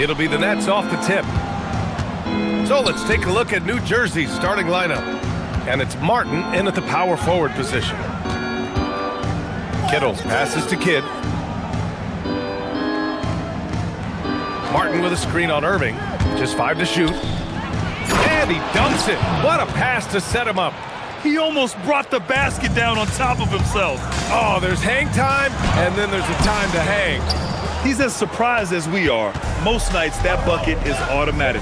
It'll be the Nets off the tip. So let's take a look at New Jersey's starting lineup. And it's Martin in at the power forward position. Kittles passes to Kidd. Martin with a screen on Irving. Just 5 to shoot. And he dunks it. What a pass to set him up. He almost brought the basket down on top of himself. Oh, there's hang time, and then there's a time to hang. He's as surprised as we are. Most nights, that bucket is automatic.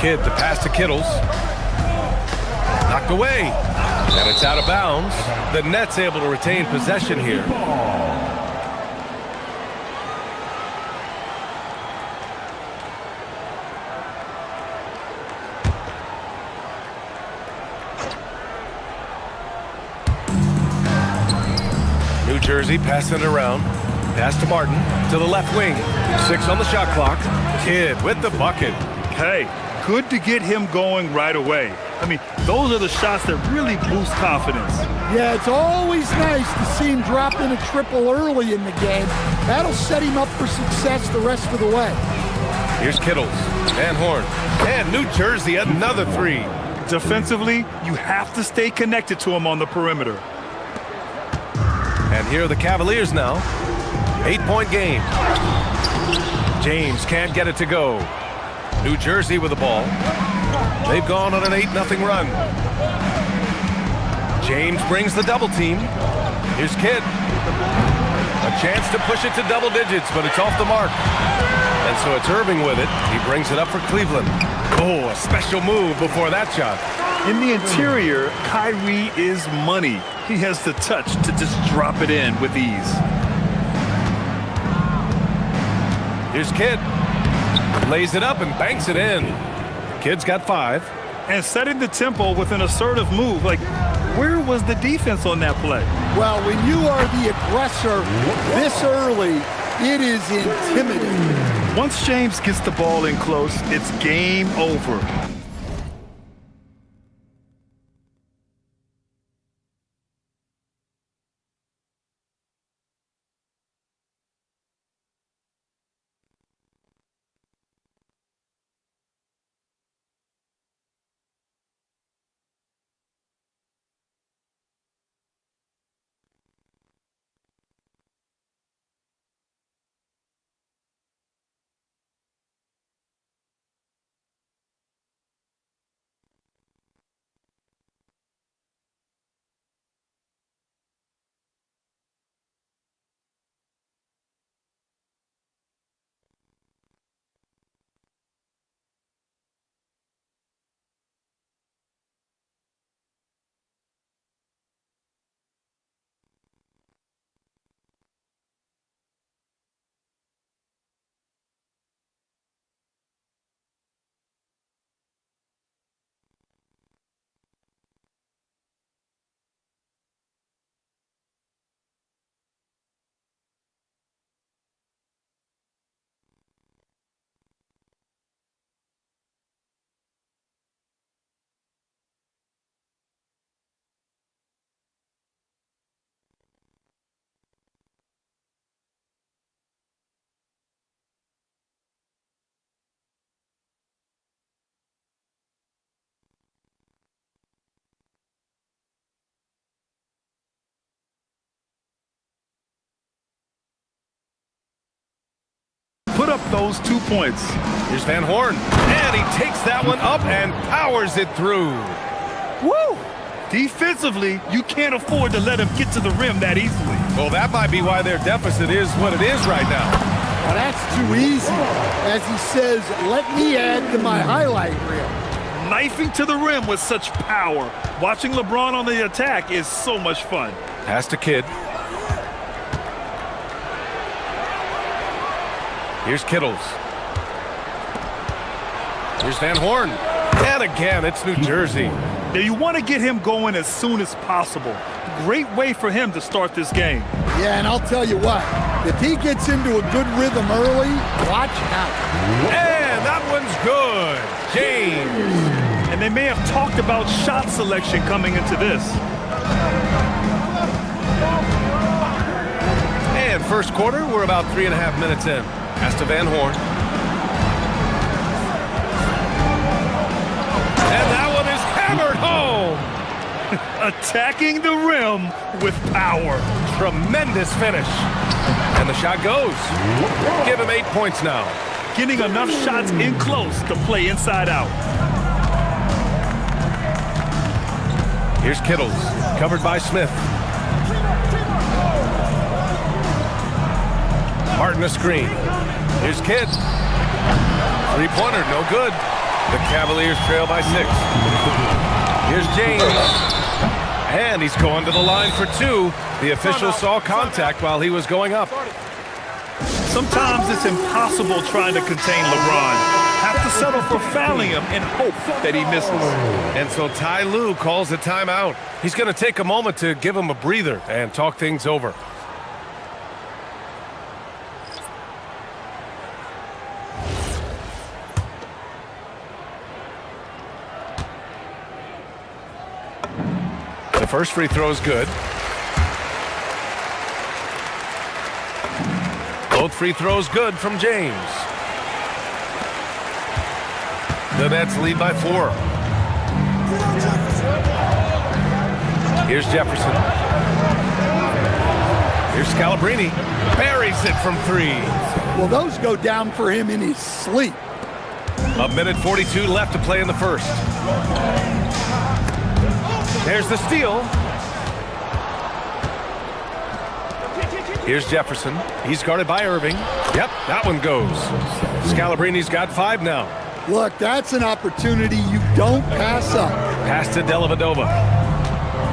Kidd, the pass to Kittles. Knocked away. And it's out of bounds. The Nets able to retain possession here. New Jersey passing it around. Pass to Martin to the left wing. 6 on the shot clock. Kidd with the bucket. Hey, good to get him going right away. I mean, those are the shots that really boost confidence. Yeah, it's always nice to see him drop in a triple early in the game. That'll set him up for success the rest of the way. Here's Kittles, Van Horn, and New Jersey another 3. Defensively, you have to stay connected to him on the perimeter. And here are the Cavaliers now. 8-point game. James can't get it to go. New Jersey with the ball. They've gone on an 8-0 run. James brings the double team. Here's Kidd. A chance to push it to double digits, but it's off the mark. And so it's Irving with it. He brings it up for Cleveland. Oh, a special move before that shot. In the interior, Kyrie is money. He has the touch to just drop it in with ease. Here's Kidd. Lays it up and banks it in. Kidd's got 5. And setting the tempo with an assertive move. Like, where was the defense on that play? Well, when you are the aggressor this early, it is intimidating. Once James gets the ball in close, it's game over. Put up those 2 points. Here's Van Horn. And he takes that one up and powers it through. Woo! Defensively, you can't afford to let him get to the rim that easily. Well, that might be why their deficit is what it is right now. Well, that's too easy. As he says, let me add to my highlight reel. Knifing to the rim with such power. Watching LeBron on the attack is so much fun. Pass to Kidd. Here's Kittles. Here's Van Horn. And again, it's New Jersey. Now you want to get him going as soon as possible. Great way for him to start this game. Yeah, and I'll tell you what, if he gets into a good rhythm early, watch out. And that one's good. James. And they may have talked about shot selection coming into this. And first quarter, we're about 3.5 minutes in. Pass to Van Horn. And that one is hammered home. Attacking the rim with power. Tremendous finish. And the shot goes. Give him 8 points now. Getting enough shots in close to play inside out. Here's Kittles, covered by Smith. Martin a screen. Here's Kidd. Three-pointer, no good. The Cavaliers trail by 6. Here's James. And he's going to the line for 2. The official saw contact while he was going up. Sometimes it's impossible trying to contain LeBron. Have to settle for fouling him and hope that he misses. And so Ty Lue calls a timeout. He's going to take a moment to give him a breather and talk things over. The first free throw is good. Both free throws good from James. The Nets lead by 4. Here's Jefferson. Here's Scalabrine. Buries it from 3. Well, those go down for him in his sleep. A minute 42 left to play in the first. There's the steal. Here's Jefferson. He's guarded by Irving. Yep, that one goes. Scalabrine's got 5 now. Look, that's an opportunity you don't pass up. Pass to Dellavedova.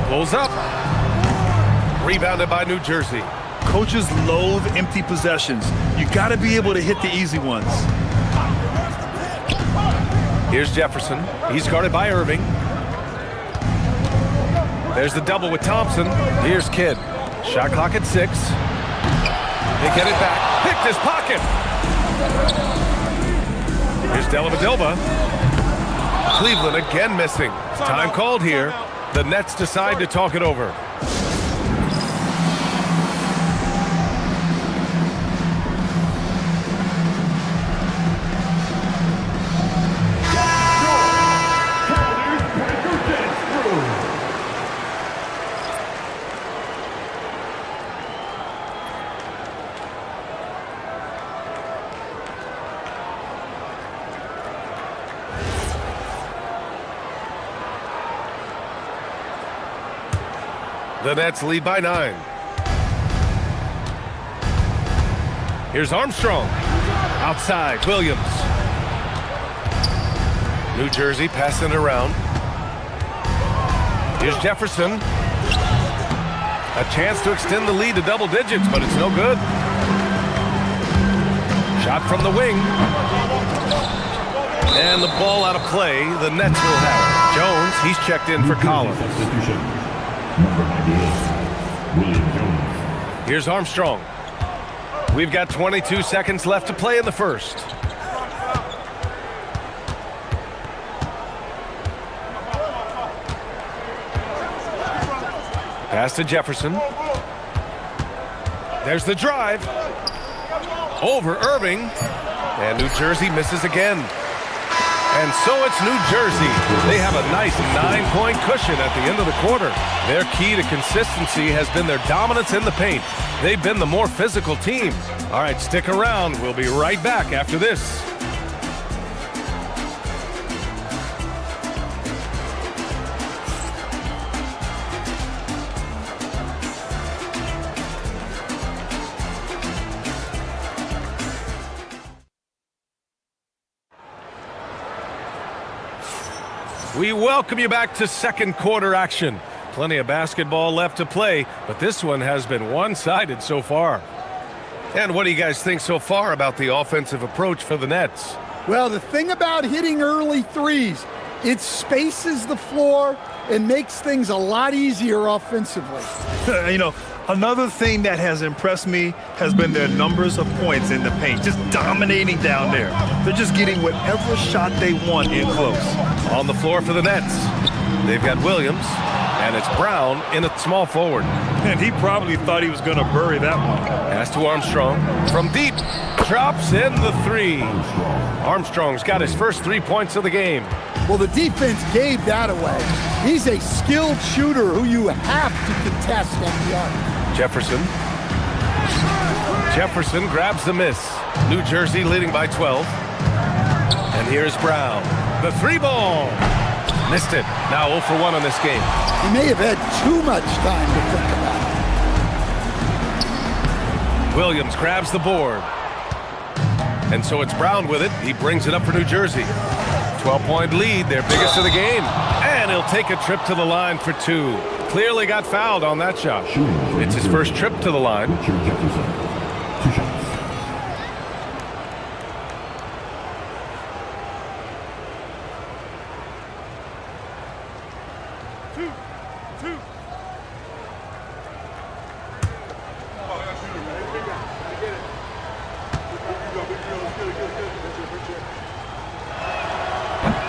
Pulls up. Rebounded by New Jersey. Coaches loathe empty possessions. You got to be able to hit the easy ones. Here's Jefferson. He's guarded by Irving. There's the double with Thompson. Here's Kidd. Shot clock at 6. They get it back. Picked his pocket. Here's Dellavedova. Cleveland again missing. Time called here. The Nets decide to talk it over. The Nets lead by 9. Here's Armstrong. Outside, Williams. New Jersey passing it around. Here's Jefferson. A chance to extend the lead to double digits, but it's no good. Shot from the wing. And the ball out of play. The Nets will have it. Jones, he's checked in for Collins. Here's Armstrong. We've got 22 seconds left to play in the first. Pass to Jefferson. There's the drive. Over Irving. And New Jersey misses again. And so it's New Jersey. They have a nice 9-point cushion at the end of the quarter. Their key to consistency has been their dominance in the paint. They've been the more physical team. All right, stick around. We'll be right back after this. We welcome you back to second quarter action. Plenty of basketball left to play, but this one has been one-sided so far. And what do you guys think so far about the offensive approach for the Nets? Well, the thing about hitting early threes, it spaces the floor and makes things a lot easier offensively. You know, another thing that has impressed me has been their numbers of points in the paint, just dominating down there. They're just getting whatever shot they want in close. On the floor for the Nets, they've got Williams, and it's Brown in a small forward. And he probably thought he was going to bury that one. Pass to Armstrong from deep. drops in the three. Armstrong's got his first 3 points of the game. Well, the defense gave that away. He's a skilled shooter who you have to contest at the arc. Jefferson grabs the miss. New Jersey leading by 12. And here's Brown. The three ball. Missed it. Now 0 for 1 on this game. He may have had too much time to think about it. Williams grabs the board. And so it's Brown with it. He brings it up for New Jersey. 12-point lead, their biggest of the game. And he'll take a trip to the line for 2. Clearly got fouled on that shot. It's his first trip to the line. 2 shots.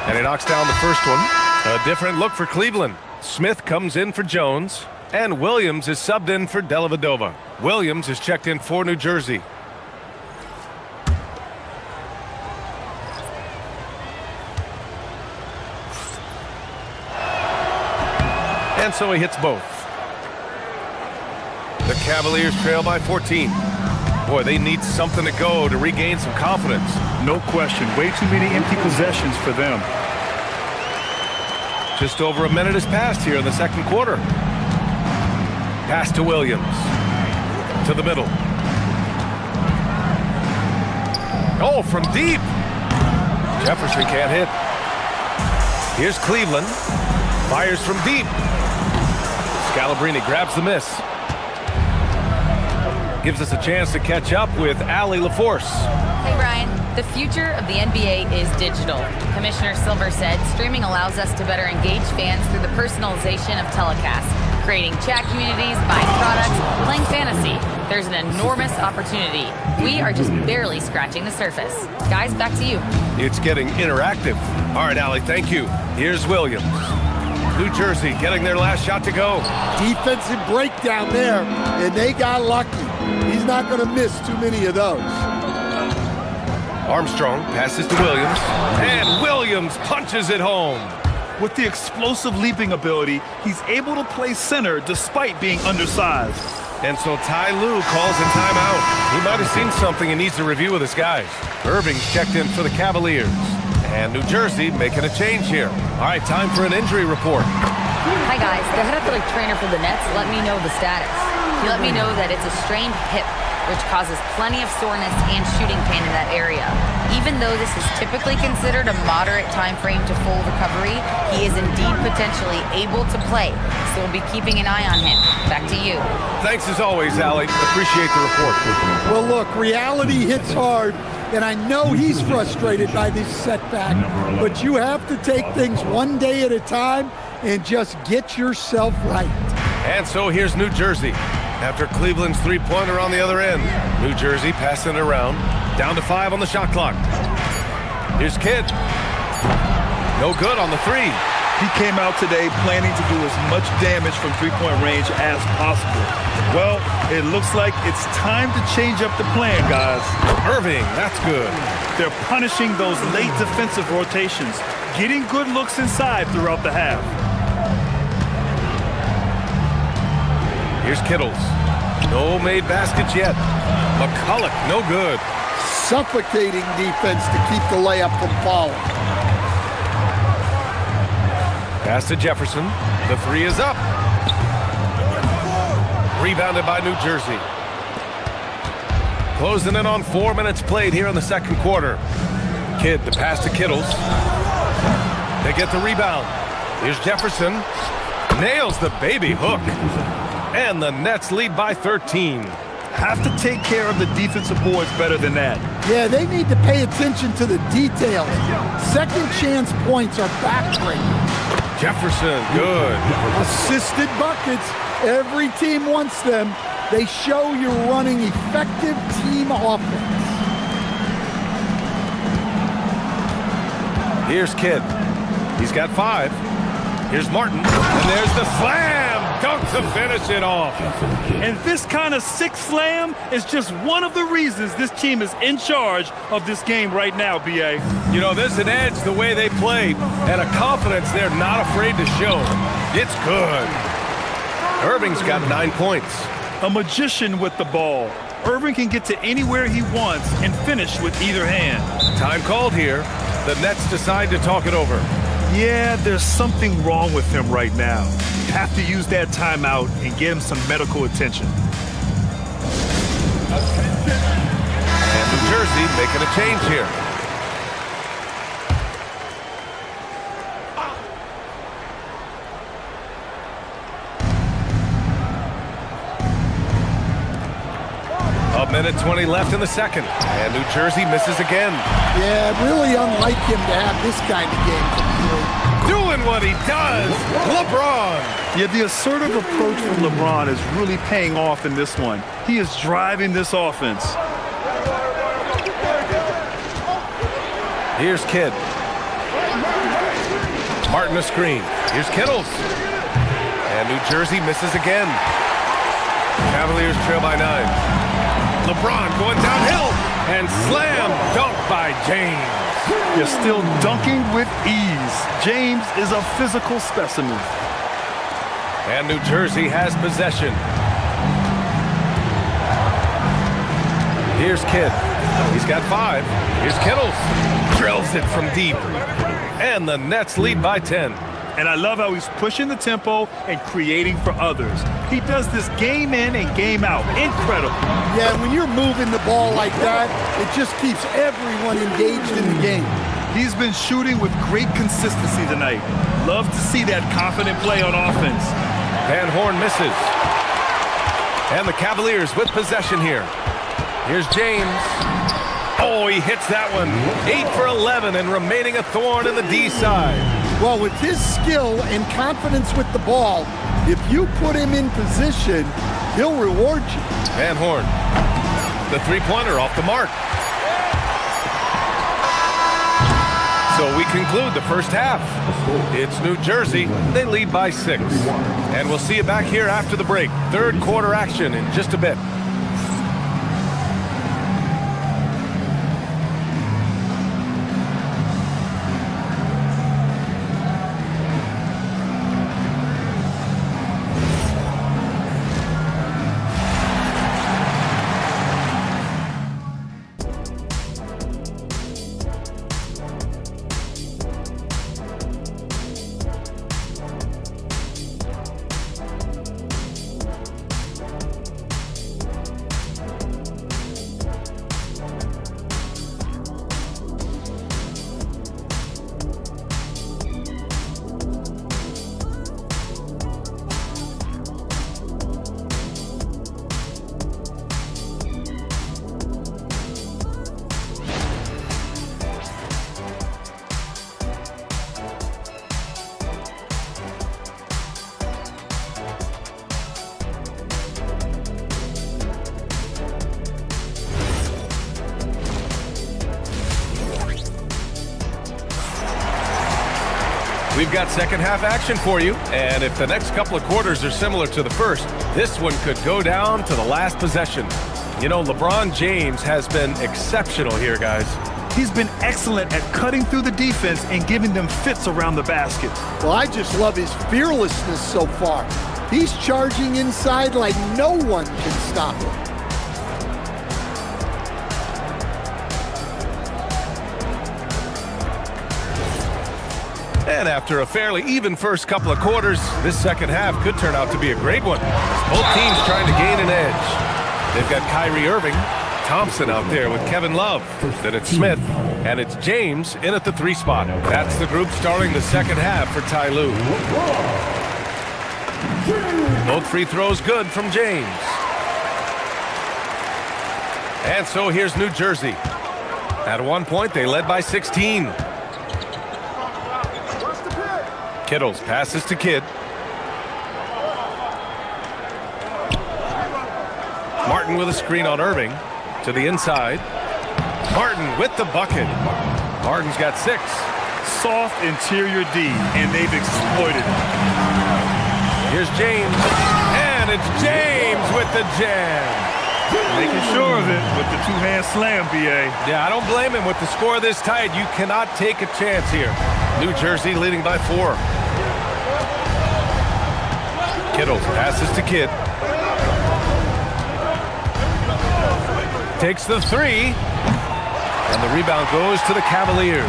And he knocks down the first one. A different look for Cleveland. Smith comes in for Jones, and Williams is subbed in for Dellavedova. Williams is checked in for New Jersey. And so he hits both. The Cavaliers trail by 14. Boy, they need something to go to regain some confidence. No question. Way too many empty possessions for them. Just over a minute has passed here in the second quarter. Pass to Williams. To the middle. Oh, from deep. Jefferson can't hit. Here's Cleveland. Fires from deep. Scalabrini grabs the miss. Gives us a chance to catch up with Allie LaForce. Hey, Brian. The future of the NBA is digital. Commissioner Silver said streaming allows us to better engage fans through the personalization of telecasts, creating chat communities, buying products, playing fantasy. There's an enormous opportunity. We are just barely scratching the surface. Guys, back to you. It's getting interactive. All right, Allie, thank you. Here's Williams. New Jersey getting their last shot to go. Defensive breakdown there, and they got lucky. He's not going to miss too many of those. Armstrong passes to Williams, and Williams punches it home. With the explosive leaping ability, he's able to play center despite being undersized. And so Ty Lue calls a timeout. He might have seen something and needs to review with his guys. Irving's checked in for the Cavaliers. And New Jersey making a change here. All right, time for an injury report. Hi, guys. The head athletic trainer for the Nets let me know the status. He let me know that it's a strained hip, which causes plenty of soreness and shooting pain in that area. Even though this is typically considered a moderate time frame to full recovery, he is indeed potentially able to play. So we'll be keeping an eye on him. Back to you. Thanks as always, Allie. Appreciate the report. Well, look, reality hits hard, and I know he's frustrated by this setback, but you have to take things one day at a time and just get yourself right. And so here's New Jersey. After Cleveland's three-pointer on the other end, New Jersey passing it around. Down to 5 on the shot clock. Here's Kidd. No good on the three. He came out today planning to do as much damage from three-point range as possible. Well, it looks like it's time to change up the plan, guys. Irving, that's good. They're punishing those late defensive rotations, getting good looks inside throughout the half. Here's Kittles. No made baskets yet. McCulloch, no good. Suffocating defense to keep the layup from falling. Pass to Jefferson. The three is up. Rebounded by New Jersey. Closing in on 4 minutes played here in the second quarter. Kidd, the pass to Kittles. They get the rebound. Here's Jefferson. Nails the baby hook. And the Nets lead by 13. Have to take care of the defensive boards better than that. Yeah, they need to pay attention to the details. Second chance points are backbreaking. Jefferson, good. Assisted buckets. Every team wants them. They show you're running effective team offense. Here's Kidd. He's got 5. Here's Martin. And there's the slam dunk to finish it off. And this kind of sick slam is just one of the reasons this team is in charge of this game right now, B.A. You know, there's an edge the way they play and a confidence they're not afraid to show. It's good. Irving's got 9 points. A magician with the ball. Irving can get to anywhere he wants and finish with either hand. Time called here. The Nets decide to talk it over. Yeah, there's something wrong with him right now. You have to use that timeout and get him some medical attention. And New Jersey making a change here. A minute 20 left in the second. And New Jersey misses again. Yeah, really unlike him to have this kind of game from three. Doing what he does. LeBron. Yeah, the assertive approach from LeBron is really paying off in this one. He is driving this offense. Here's Kidd. Martin a screen. Here's Kittles. And New Jersey misses again. Cavaliers trail by 9. LeBron going downhill and slam dunk by James. You're still dunking with ease. James is a physical specimen. And New Jersey has possession. Here's Kidd. He's got 5. Here's Kittles. Drills it from deep. And the Nets lead by 10. And I love how he's pushing the tempo and creating for others. He does this game in and game out. Incredible. Yeah, when you're moving the ball like that, it just keeps everyone engaged in the game. He's been shooting with great consistency tonight. Love to see that confident play on offense. Van Horn misses. And the Cavaliers with possession here. Here's James. Oh, he hits that one. 8 for 11 and remaining a thorn in the D side. Well, with his skill and confidence with the ball, if you put him in position, he'll reward you. Van Horn. The three-pointer off the mark. So we conclude the first half. It's New Jersey. They lead by 6. And we'll see you back here after the break. Third quarter action in just a bit. We've got second half action for you, and if the next couple of quarters are similar to the first, this one could go down to the last possession. You know, LeBron James has been exceptional here, guys. He's been excellent at cutting through the defense and giving them fits around the basket. Well, I just love his fearlessness so far. He's charging inside like no one can stop him. And after a fairly even first couple of quarters, this second half could turn out to be a great one. Both teams trying to gain an edge. They've got Kyrie Irving, Thompson out there with Kevin Love. Then it's Smith, and it's James in at the 3 spot. That's the group starting the second half for Ty Lue. Both free throws good from James. And so here's New Jersey. At one point, they led by 16. Kittles passes to Kidd. Martin with a screen on Irving. To the inside. Martin with the bucket. Martin's got 6. Soft interior D, and they've exploited it. Here's James. And it's James with the jam. Making sure of it with the two-hand slam, B.A. Yeah, I don't blame him. With the score this tight, you cannot take a chance here. New Jersey leading by 4. Kittles passes to Kidd. Takes the 3. And the rebound goes to the Cavaliers.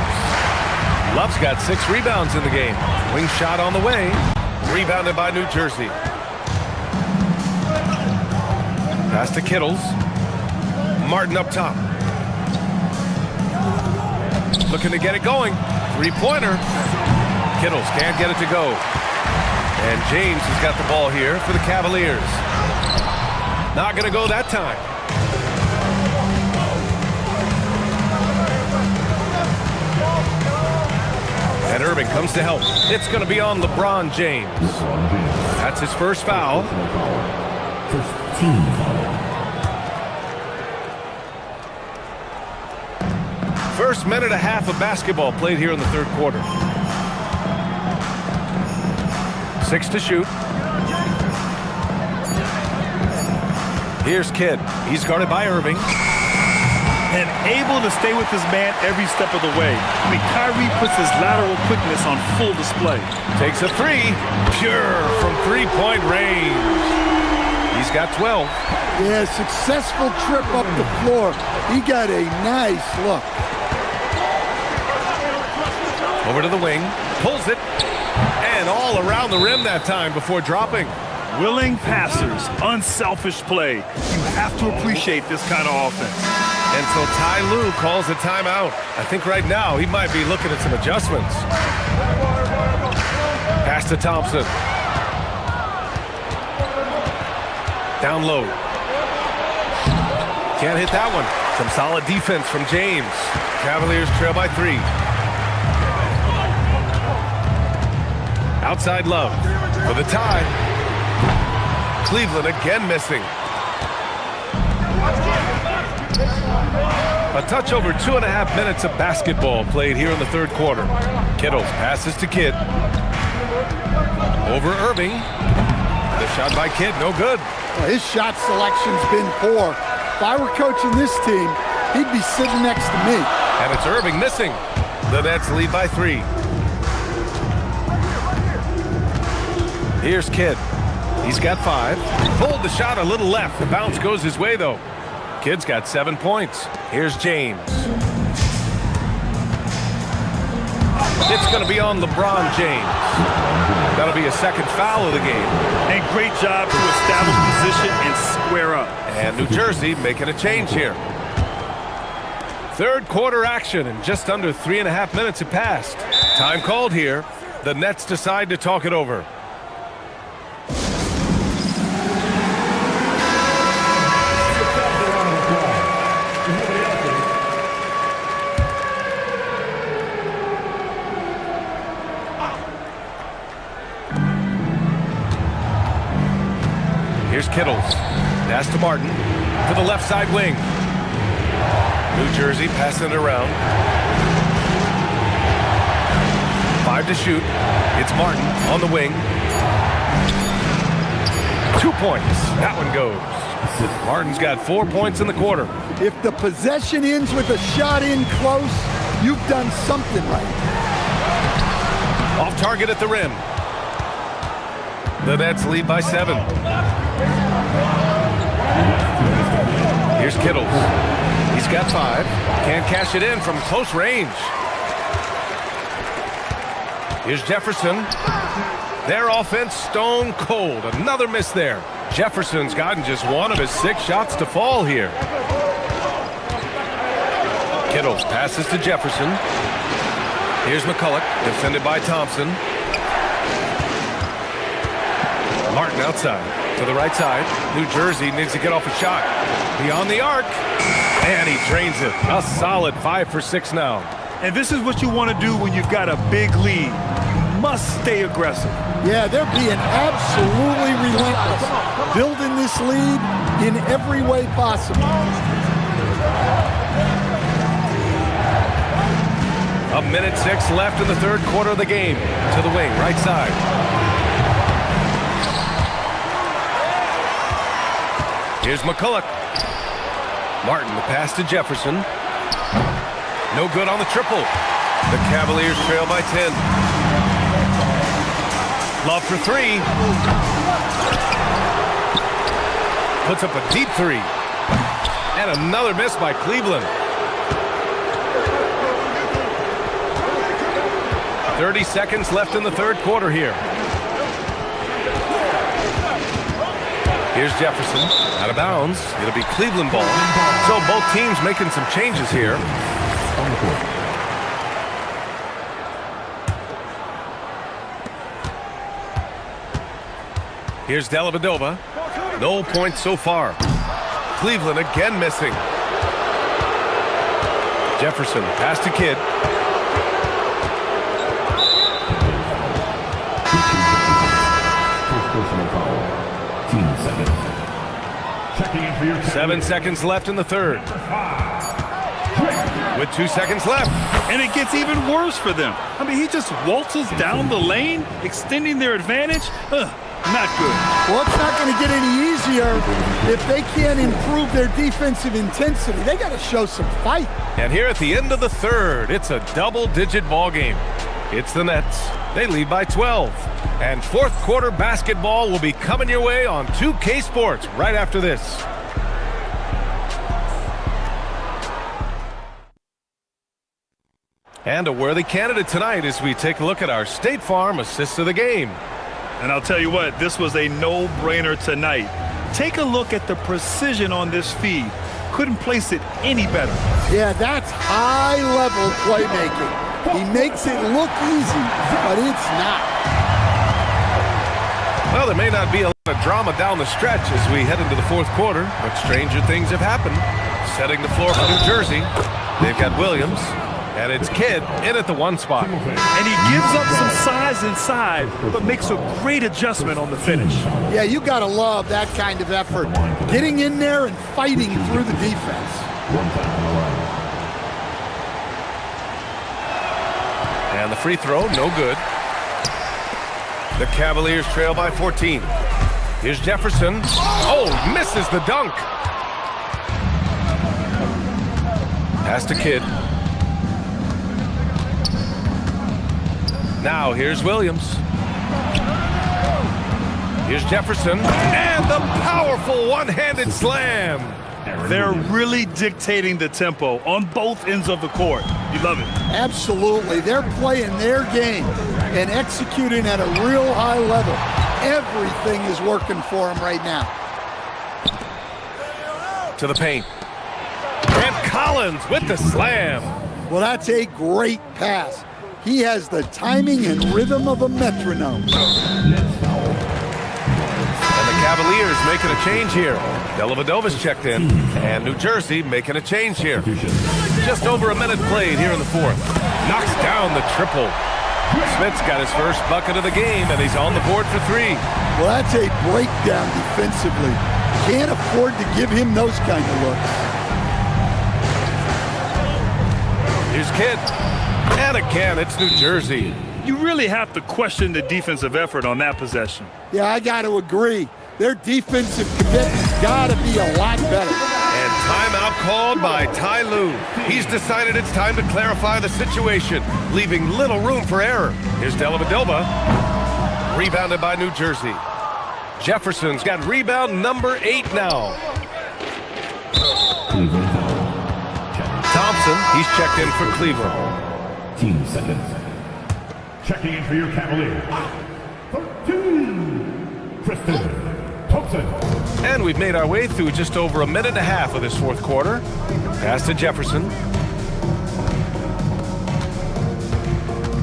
Love's got 6 rebounds in the game. Wing shot on the way. Rebounded by New Jersey. Pass to Kittles. Martin up top. Looking to get it going. 3-pointer. Kittles can't get it to go. And James has got the ball here for the Cavaliers. Not going to go that time. And Irving comes to help. It's going to be on LeBron James. That's his first foul. First team foul. First minute and a half of basketball played here in the third quarter. 6 to shoot. Here's Kidd. He's guarded by Irving. And able to stay with his man every step of the way. I mean, Kyrie puts his lateral quickness on full display. Takes a 3. Pure from 3-point range. He's got 12. Yeah, successful trip up the floor. He got a nice look. Over to the wing. Pulls it. And all around the rim that time before dropping. Willing passers, unselfish play. You have to appreciate this kind of offense. And so Ty Lue calls a timeout. I think right now he might be looking at some adjustments. Pass to Thompson. Down low. Can't hit that one. Some solid defense from James. Cavaliers trail by 3. Outside Love for the tie. Cleveland again missing. A touch over 2.5 minutes of basketball played here in the third quarter. Kittles passes to Kidd. Over Irving. The shot by Kidd, no good. Well, his shot selection's been poor. If I were coaching this team, he'd be sitting next to me. And it's Irving missing. The Nets lead by 3. Here's Kidd. He's got 5. Pulled the shot a little left. The bounce goes his way, though. Kidd's got 7 points. Here's James. It's going to be on LeBron James. That'll be a second foul of the game. And great job to establish position and square up. And New Jersey making a change here. Third quarter action, and just under 3.5 minutes have passed. Time called here. The Nets decide to talk it over. Here's Kittles. Pass to Martin. To the left side wing. New Jersey passing it around. 5 to shoot. It's Martin on the wing. 2 points. That one goes. Martin's got 4 points in the quarter. If the possession ends with a shot in close, you've done something right. Off target at the rim. The Nets lead by 7. Here's Kittles. He's got 5. Can't cash it in from close range. Here's Jefferson. Their offense stone cold. Another miss there. Jefferson's gotten just 1 of his 6 shots to fall here. Kittles passes to Jefferson. Here's McCulloch, defended by Thompson. Martin outside to the right side. New Jersey needs to get off a shot. Beyond the arc. And he drains it. A solid 5 for 6 now. And this is what you want to do when you've got a big lead. You must stay aggressive. Yeah, they're being absolutely relentless. Building this lead in every way possible. A minute 6 left in the third quarter of the game. To the wing, right side. Here's McCulloch. Martin, the pass to Jefferson. No good on the triple. The Cavaliers trail by 10. Love for three. Puts up a deep three. And another miss by Cleveland. 30 seconds left in the third quarter here. Here's Jefferson, out of bounds. It'll be Cleveland ball. So both teams making some changes here. Here's Dellavedova. No points so far. Cleveland again missing. Jefferson, pass to Kidd. Checking in for your 7 seconds left in the third. With 2 seconds left. And it gets even worse for them. I mean, he just waltzes down the lane, extending their advantage. Not good. Well, it's not going to get any easier if they can't improve their defensive intensity. They got to show some fight. And here at the end of the third, it's a double-digit ball game. It's the Nets. They lead by 12. And fourth quarter basketball will be coming your way on 2K Sports right after this. And a worthy candidate tonight as we take a look at our State Farm assists of the game. And I'll tell you what, this was a no-brainer tonight. Take a look at the precision on this feed. Couldn't place it any better. Yeah, that's high-level playmaking. He makes it look easy, but it's not. Well, there may not be a lot of drama down the stretch as we head into the fourth quarter, but stranger things have happened. Setting the floor for New Jersey, they've got Williams, and it's Kidd in at the one spot. And he gives up some size inside, but makes a great adjustment on the finish. Yeah, you got to love that kind of effort. Getting in there and fighting through the defense. And the free throw, no good. The Cavaliers trail by 14. Here's Jefferson. Oh, misses the dunk. Pass to Kidd. Now here's Williams. Here's Jefferson. And the powerful one-handed slam. They're really dictating the tempo on both ends of the court. You love it. Absolutely. They're playing their game and executing at a real high level. Everything is working for them right now. To the paint. And Collins with the slam. Well, that's a great pass. He has the timing and rhythm of a metronome. And the Cavaliers making a change here. Dellavedova's checked in. And New Jersey making a change here. Just over a minute played here in the fourth. Knocks down the triple. Smith's got his first bucket of the game, and he's on the board for three. Well, that's a breakdown defensively. Can't afford to give him those kind of looks. Here's Kidd. And again, it's New Jersey. You really have to question the defensive effort on that possession. Yeah, I got to agree. Their defensive commitment's got to be a lot better. And timeout called by Ty Lue. He's decided it's time to clarify the situation, leaving little room for error. Here's Dellavedova. Rebounded by New Jersey. Jefferson's got rebound number 8 now. Thompson, he's checked in for Cleveland. 15 seconds. Checking in for your Cavaliers. 13. Tristan Thompson. And we've made our way through just over a minute and a half of this fourth quarter. Pass to Jefferson.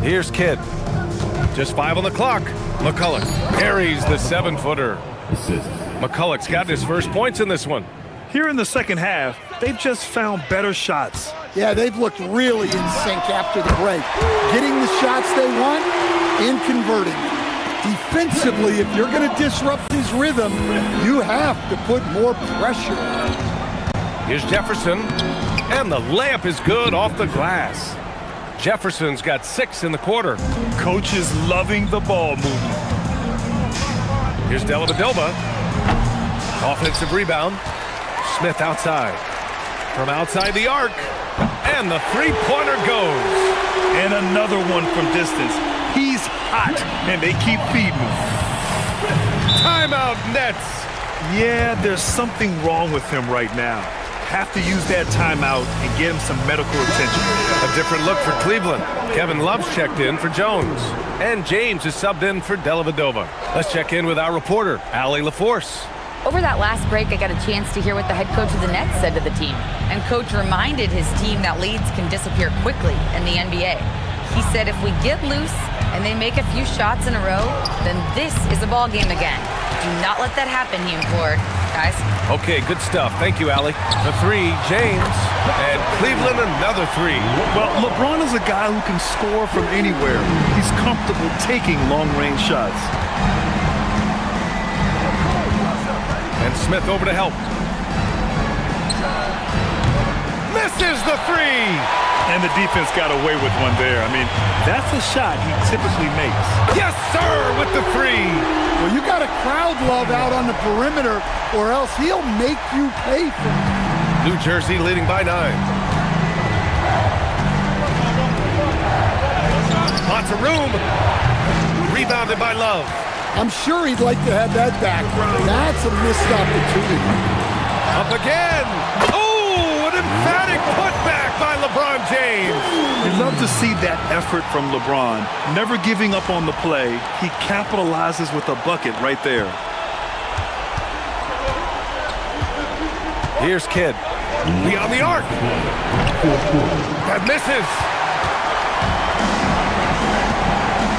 Here's Kidd. Just 5 on the clock. McCulloch carries the 7-footer. Assist. McCulloch's got his first points in this one. Here in the second half, they've just found better shots. Yeah, they've looked really in sync after the break. Getting the shots they want and converting them. Defensively, if you're going to disrupt his rhythm, you have to put more pressure on him. Here's Jefferson. And the layup is good off the glass. Jefferson's got 6 in the quarter. Coach is loving the ball movement. Here's Dellavedova. Offensive rebound. Smith outside. From outside the arc. And the three-pointer goes. And another one from distance. He's hot, and they keep feeding him. Timeout Nets. Yeah, there's something wrong with him right now. Have to use that timeout and get him some medical attention. A different look for Cleveland. Kevin Love's checked in for Jones. And James is subbed in for Dellavedova. Let's check in with our reporter, Allie LaForce. Over that last break, I got a chance to hear what the head coach of the Nets said to the team. And coach reminded his team that leads can disappear quickly in the NBA. He said if we get loose and they make a few shots in a row, then this is a ball game again. Do not let that happen, he implored. Guys. Okay, good stuff. Thank you, Allie. The three, James. And Cleveland, another three. Well, LeBron is a guy who can score from anywhere. He's comfortable taking long-range shots. And Smith over to help. Misses the three. And the defense got away with one there. I mean, that's a shot he typically makes. Yes, sir, with the three. Well, you got a crowd love out on the perimeter, or else he'll make you pay for it. New Jersey leading by 9. Lots of room. Rebounded by Love. I'm sure he'd like to have that back. That's a missed opportunity. Up again. Oh, an emphatic putback by LeBron James. You love to see that effort from LeBron. Never giving up on the play. He capitalizes with a bucket right there. Here's Kidd. Beyond the arc. That misses.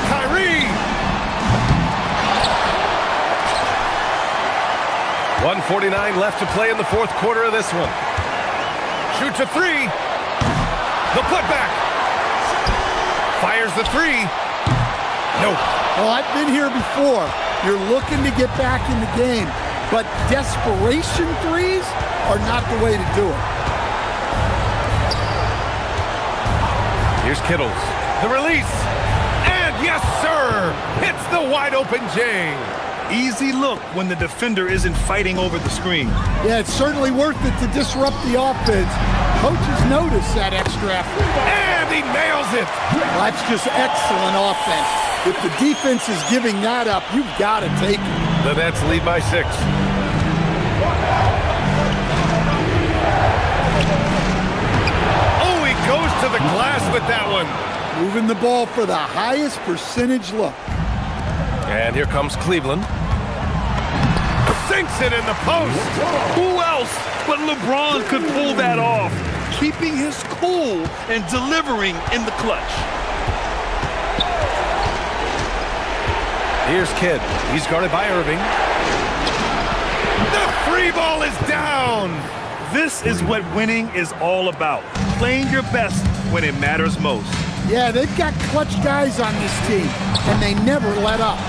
Kyrie. 1:49 left to play in the fourth quarter of this one. Shoots a three. The putback. Fires the three. Nope. Well, I've been here before. You're looking to get back in the game, but desperation threes are not the way to do it. Here's Kittles. The release. And yes, sir. Hits the wide open J. Easy look when the defender isn't fighting over the screen. Yeah, it's certainly worth it to disrupt the offense. Coaches notice that extra effort. And he nails it. That's just excellent offense. If the defense is giving that up, you've got to take it. The Nets lead by 6. Oh, he goes to the glass with that one. Moving the ball for the highest percentage look. And here comes Cleveland. Sinks it in the post. Who else but LeBron could pull that off? Keeping his cool and delivering in the clutch. Here's Kidd. He's guarded by Irving. The free ball is down. This is what winning is all about. Playing your best when it matters most. Yeah, they've got clutch guys on this team, and they never let up.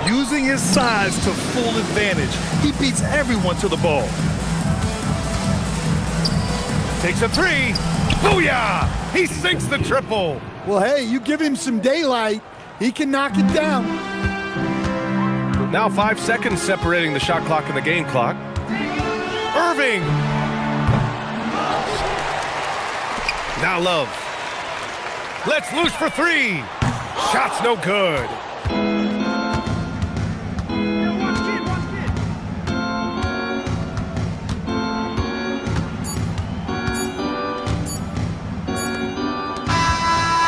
Using his size to full advantage. He beats everyone to the ball. Takes a three. Booyah! He sinks the triple. Well, hey, you give him some daylight, he can knock it down. Now 5 seconds separating the shot clock and the game clock. Irving. Now Love. Let's loose for three. Shot's no good.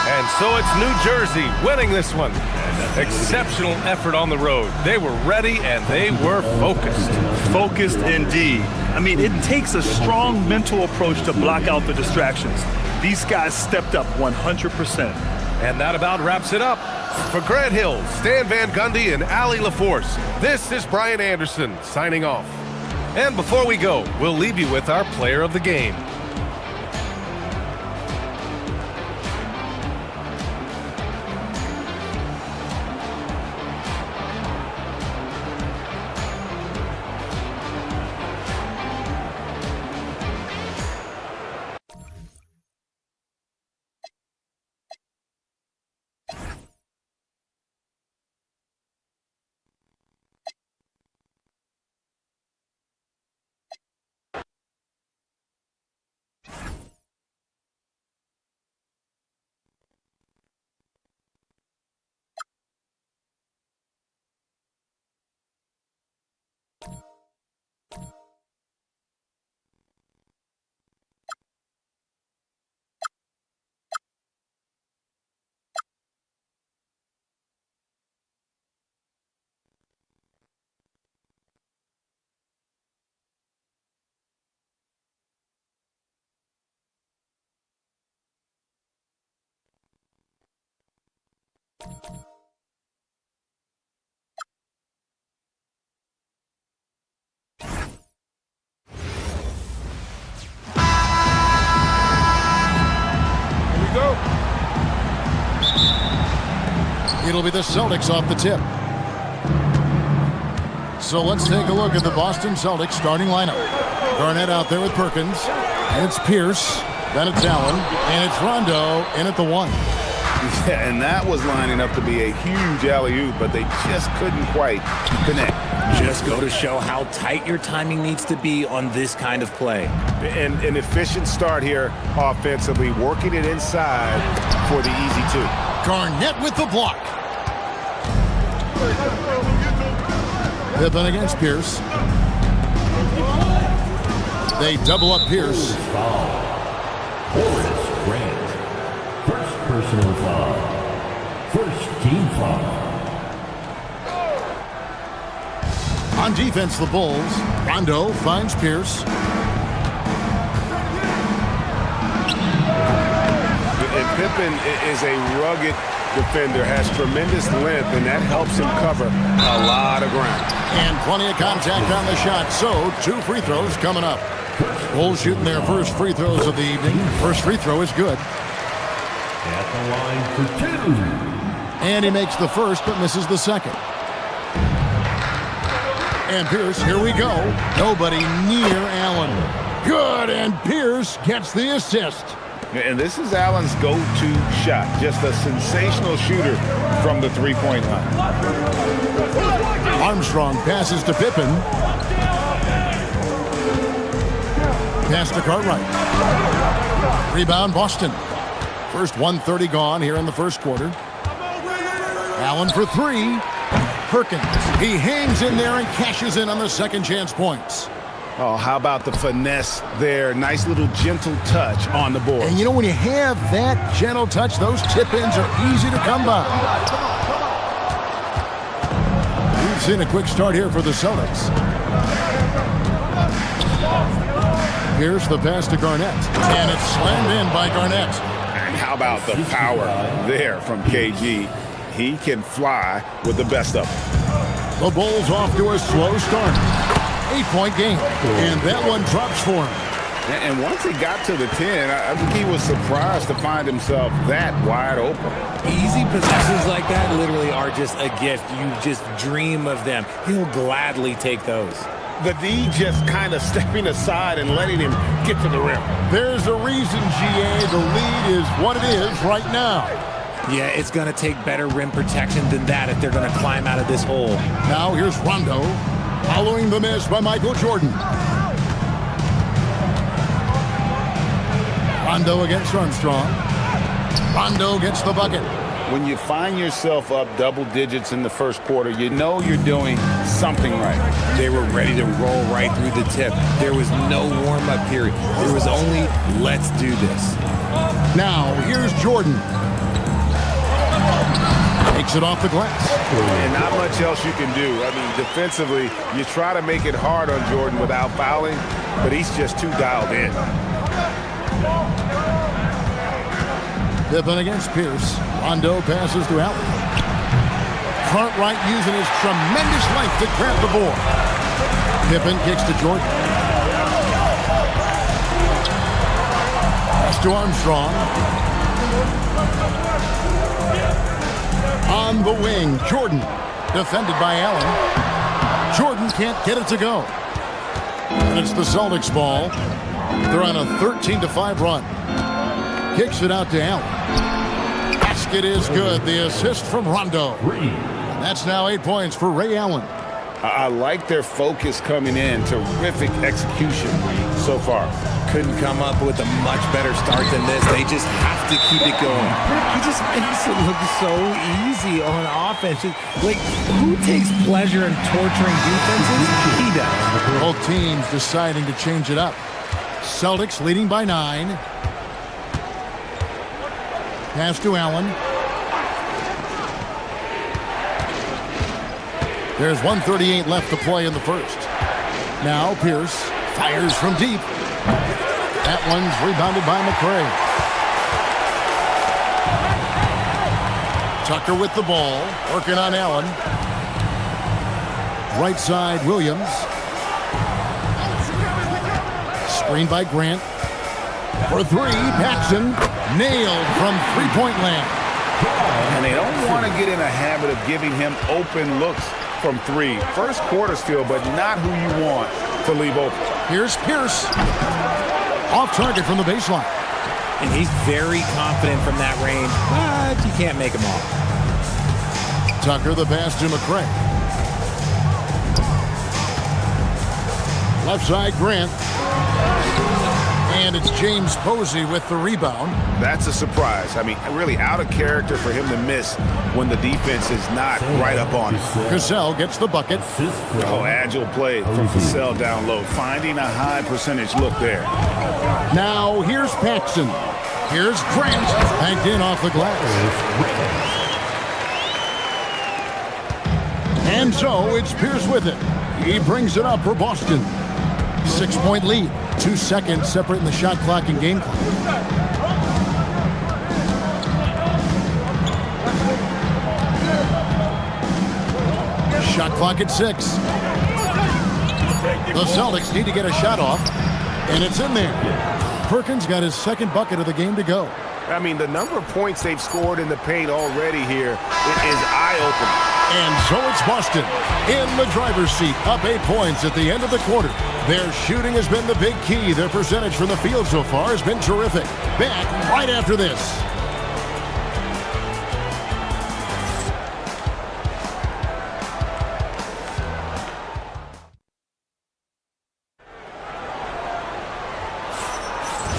And so it's New Jersey winning this one. Exceptional effort on the road. They were ready and they were focused. Focused indeed. I mean, it takes a strong mental approach to block out the distractions. These guys stepped up 100%. And that about wraps it up. For Grant Hill, Stan Van Gundy, and Allie LaForce, this is Brian Anderson signing off. And before we go, we'll leave you with our player of the game. It'll be the Celtics off the tip. So let's take a look at the Boston Celtics starting lineup. Garnett out there with Perkins. And it's Pierce. Then it's Allen. And it's Rondo in at the 1. Yeah, and that was lining up to be a huge alley-oop, but they just couldn't quite connect. Just go to show how tight your timing needs to be on this kind of play. And an efficient start here offensively, working it inside for the easy 2. Garnett with the block. Pippen against Pierce. They double up Pierce. Horace Grant. First personal foul. First team foul. On defense, the Bulls. Rondo finds Pierce. And Pippen is a rugged defender, has tremendous length, and that helps him cover a lot of ground. And plenty of contact on the shot, so 2 free throws coming up. Bulls shooting their first free throws of the evening. First free throw is good. At the line for 2. And he makes the first, but misses the second. And Pierce, here we go. Nobody near Allen. Good, and Pierce gets the assist. And this is Allen's go-to shot. Just a sensational shooter from the three-point line. Armstrong passes to Pippen. Pass to Cartwright. Rebound, Boston. First 1:30 gone here in the first quarter. Allen for 3. Perkins. He hangs in there and cashes in on the second chance points. Oh, how about the finesse there? Nice little gentle touch on the board. And you know, when you have that gentle touch, those tip-ins are easy to come by. We've seen a quick start here for the Celtics. Here's the pass to Garnett. And it's slammed in by Garnett. And how about the power there from KG? He can fly with the best of them. The Bulls off to a slow start. 8-point game. And that one drops for him. And once he got to the 10, I think he was surprised to find himself that wide open. Easy possessions like that literally are just a gift. You just dream of them. He'll gladly take those. The D just kind of stepping aside and letting him get to the rim. There's a reason, GA, the lead is what it is right now. Yeah, it's going to take better rim protection than that if they're going to climb out of this hole. Now here's Rondo, following the miss by Michael Jordan. Rondo against Armstrong. Rondo gets the bucket. When you find yourself up double digits in the first quarter, you know you're doing something right. They were ready to roll right through the tip. There was no warm-up period. There was only, let's do this. Now here's Jordan. Takes it off the glass. And not much else you can do. I mean, defensively, you try to make it hard on Jordan without fouling, but he's just too dialed in. Pippen against Pierce. Rondo passes to Allen. Cartwright using his tremendous length to grab the board. Pippen kicks to Jordan. Pass to Armstrong. On the wing, Jordan. Defended by Allen. Jordan can't get it to go. And it's the Celtics ball. They're on a 13-5 run. Kicks it out to Allen. Basket is good. The assist from Rondo. And that's now 8 points for Ray Allen. I like their focus coming in. Terrific execution so far. Couldn't come up with a much better start than this. They just have to keep it going. He just makes it look so easy on offense. Like, who takes pleasure in torturing defenses? He does. Both teams deciding to change it up. Celtics leading by 9. Pass to Allen. There's 1:38 left to play in the first. Now Pierce fires from deep. That one's rebounded by McRae. Tucker with the ball, working on Allen. Right side, Williams. Screen by Grant. For 3, Paxson nailed from three-point land. And they don't want to get in a habit of giving him open looks from three. First quarter still, but not who you want to leave open. Here's Pierce. Off target from the baseline. And he's very confident from that range, but you can't make him off. Tucker the pass to McCray. Left side, Grant. And it's James Posey with the rebound. That's a surprise. I mean, really out of character for him to miss when the defense is not right up on him. Cassell gets the bucket. Oh, agile play from Cassell down low, finding a high percentage look there. Now here's Paxson. Here's Grant. Banked in off the glass. And so it's Pierce with it. He brings it up for Boston. 6-point lead. 2 seconds separating the shot clock and game clock. Shot clock at 6. The Celtics need to get a shot off, and it's in there. Perkins got his second bucket of the game to go. I mean, the number of points they've scored in the paint already here is eye-opening. And so it's Boston in the driver's seat, up 8 points at the end of the quarter. Their shooting has been the big key. Their percentage from the field so far has been terrific. Back right after this.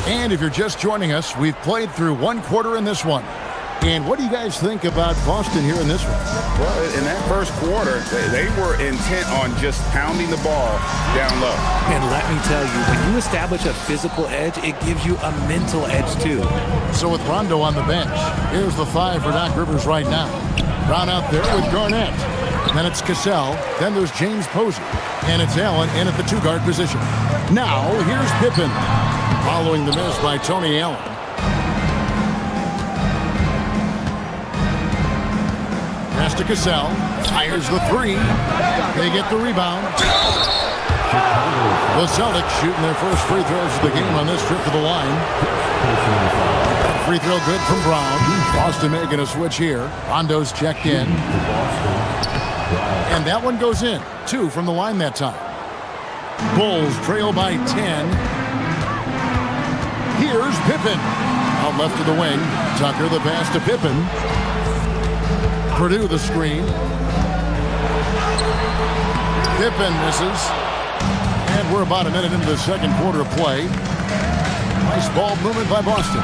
And if you're just joining us, we've played through one quarter in this one. And what do you guys think about Boston here in this one? Well, in that first quarter, they were intent on just pounding the ball down low. And let me tell you, when you establish a physical edge, it gives you a mental edge too. So with Rondo on the bench, here's the 5 for Doc Rivers right now. Brown out there with Garnett. Then it's Cassell. Then there's James Posey. And it's Allen in at the 2-guard position. Now, here's Pippen. Following the miss by Tony Allen. Pass to Cassell. Fires the 3. They get the rebound. The Celtics shooting their first free throws of the game on this trip to the line. Free throw good from Brown. Boston making a switch here. Rondo's checked in. And that one goes in. 2 from the line that time. Bulls trail by 10. Here's Pippen. Out left to the wing. Tucker the pass to Pippen. Purdue the screen. Pippen misses. And we're about a minute into the second quarter of play. Nice ball movement by Boston.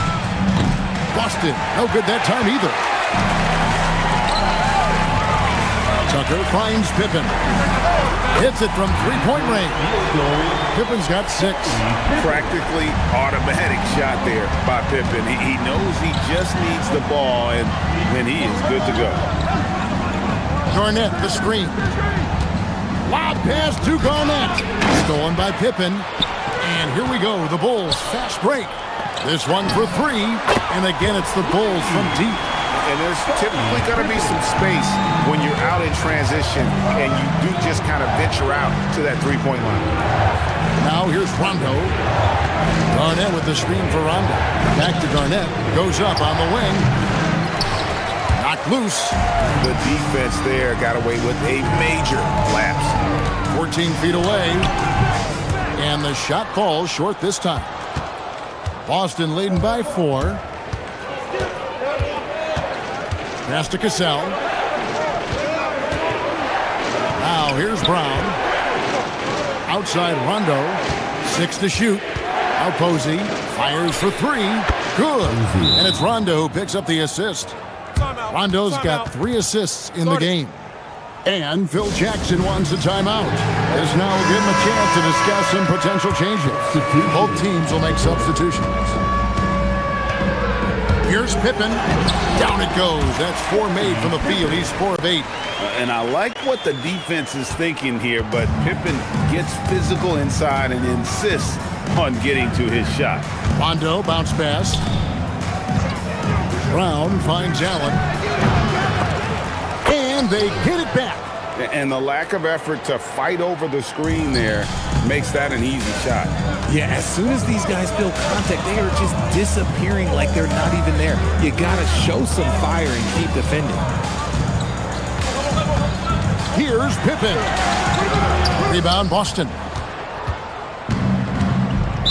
Boston, no good that time either. Tucker finds Pippen. Hits it from 3-point range. Pippen's got 6. Practically automatic shot there by Pippen. He knows he just needs the ball, and then he is good to go. Garnett, the screen. Lob pass to Garnett. Stolen by Pippen. And here we go, the Bulls fast break. This one for 3. And again, it's the Bulls from deep. And there's typically going to be some space when you're out in transition and you do just kind of venture out to that 3-point line. Now here's Rondo. Garnett with the screen for Rondo. Back to Garnett. Goes up on the wing. Knocked loose. The defense there got away with a major lapse. 14 feet away. And the shot falls short this time. Boston leading by 4. Pass to Cassell. Now here's Brown. Outside Rondo. 6 to shoot. Now Posey fires for 3. Good. And it's Rondo who picks up the assist. Rondo's got 3 assists in the game. And Phil Jackson wants a timeout. This now will give him a chance to discuss some potential changes. Both teams will make substitutions. Here's Pippen. Down it goes. That's 4 made from the field. He's 4 of 8. And I like what the defense is thinking here, but Pippen gets physical inside and insists on getting to his shot. Rondo, bounce pass. Brown finds Allen. And they get it back. And the lack of effort to fight over the screen there makes that an easy shot. Yeah, as soon as these guys feel contact, they are just disappearing like they're not even there. You gotta show some fire and keep defending. Here's Pippen. Rebound, Boston.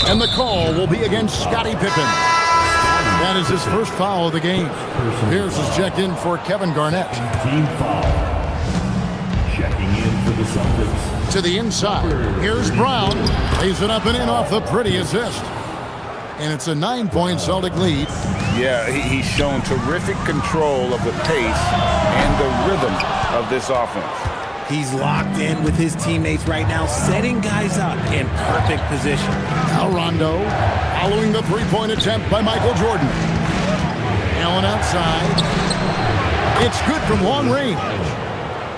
And the call will be against Scottie Pippen. That is his first foul of the game. Pierce is checked in for Kevin Garnett. Team foul. Checking in for the Celtics. To the inside. Here's Brown. Lays it up and in off the pretty assist. And it's a 9-point Celtic lead. Yeah, he's shown terrific control of the pace and the rhythm of this offense. He's locked in with his teammates right now, setting guys up in perfect position. Now Rondo, following the three-point attempt by Michael Jordan. Allen outside. It's good from long range.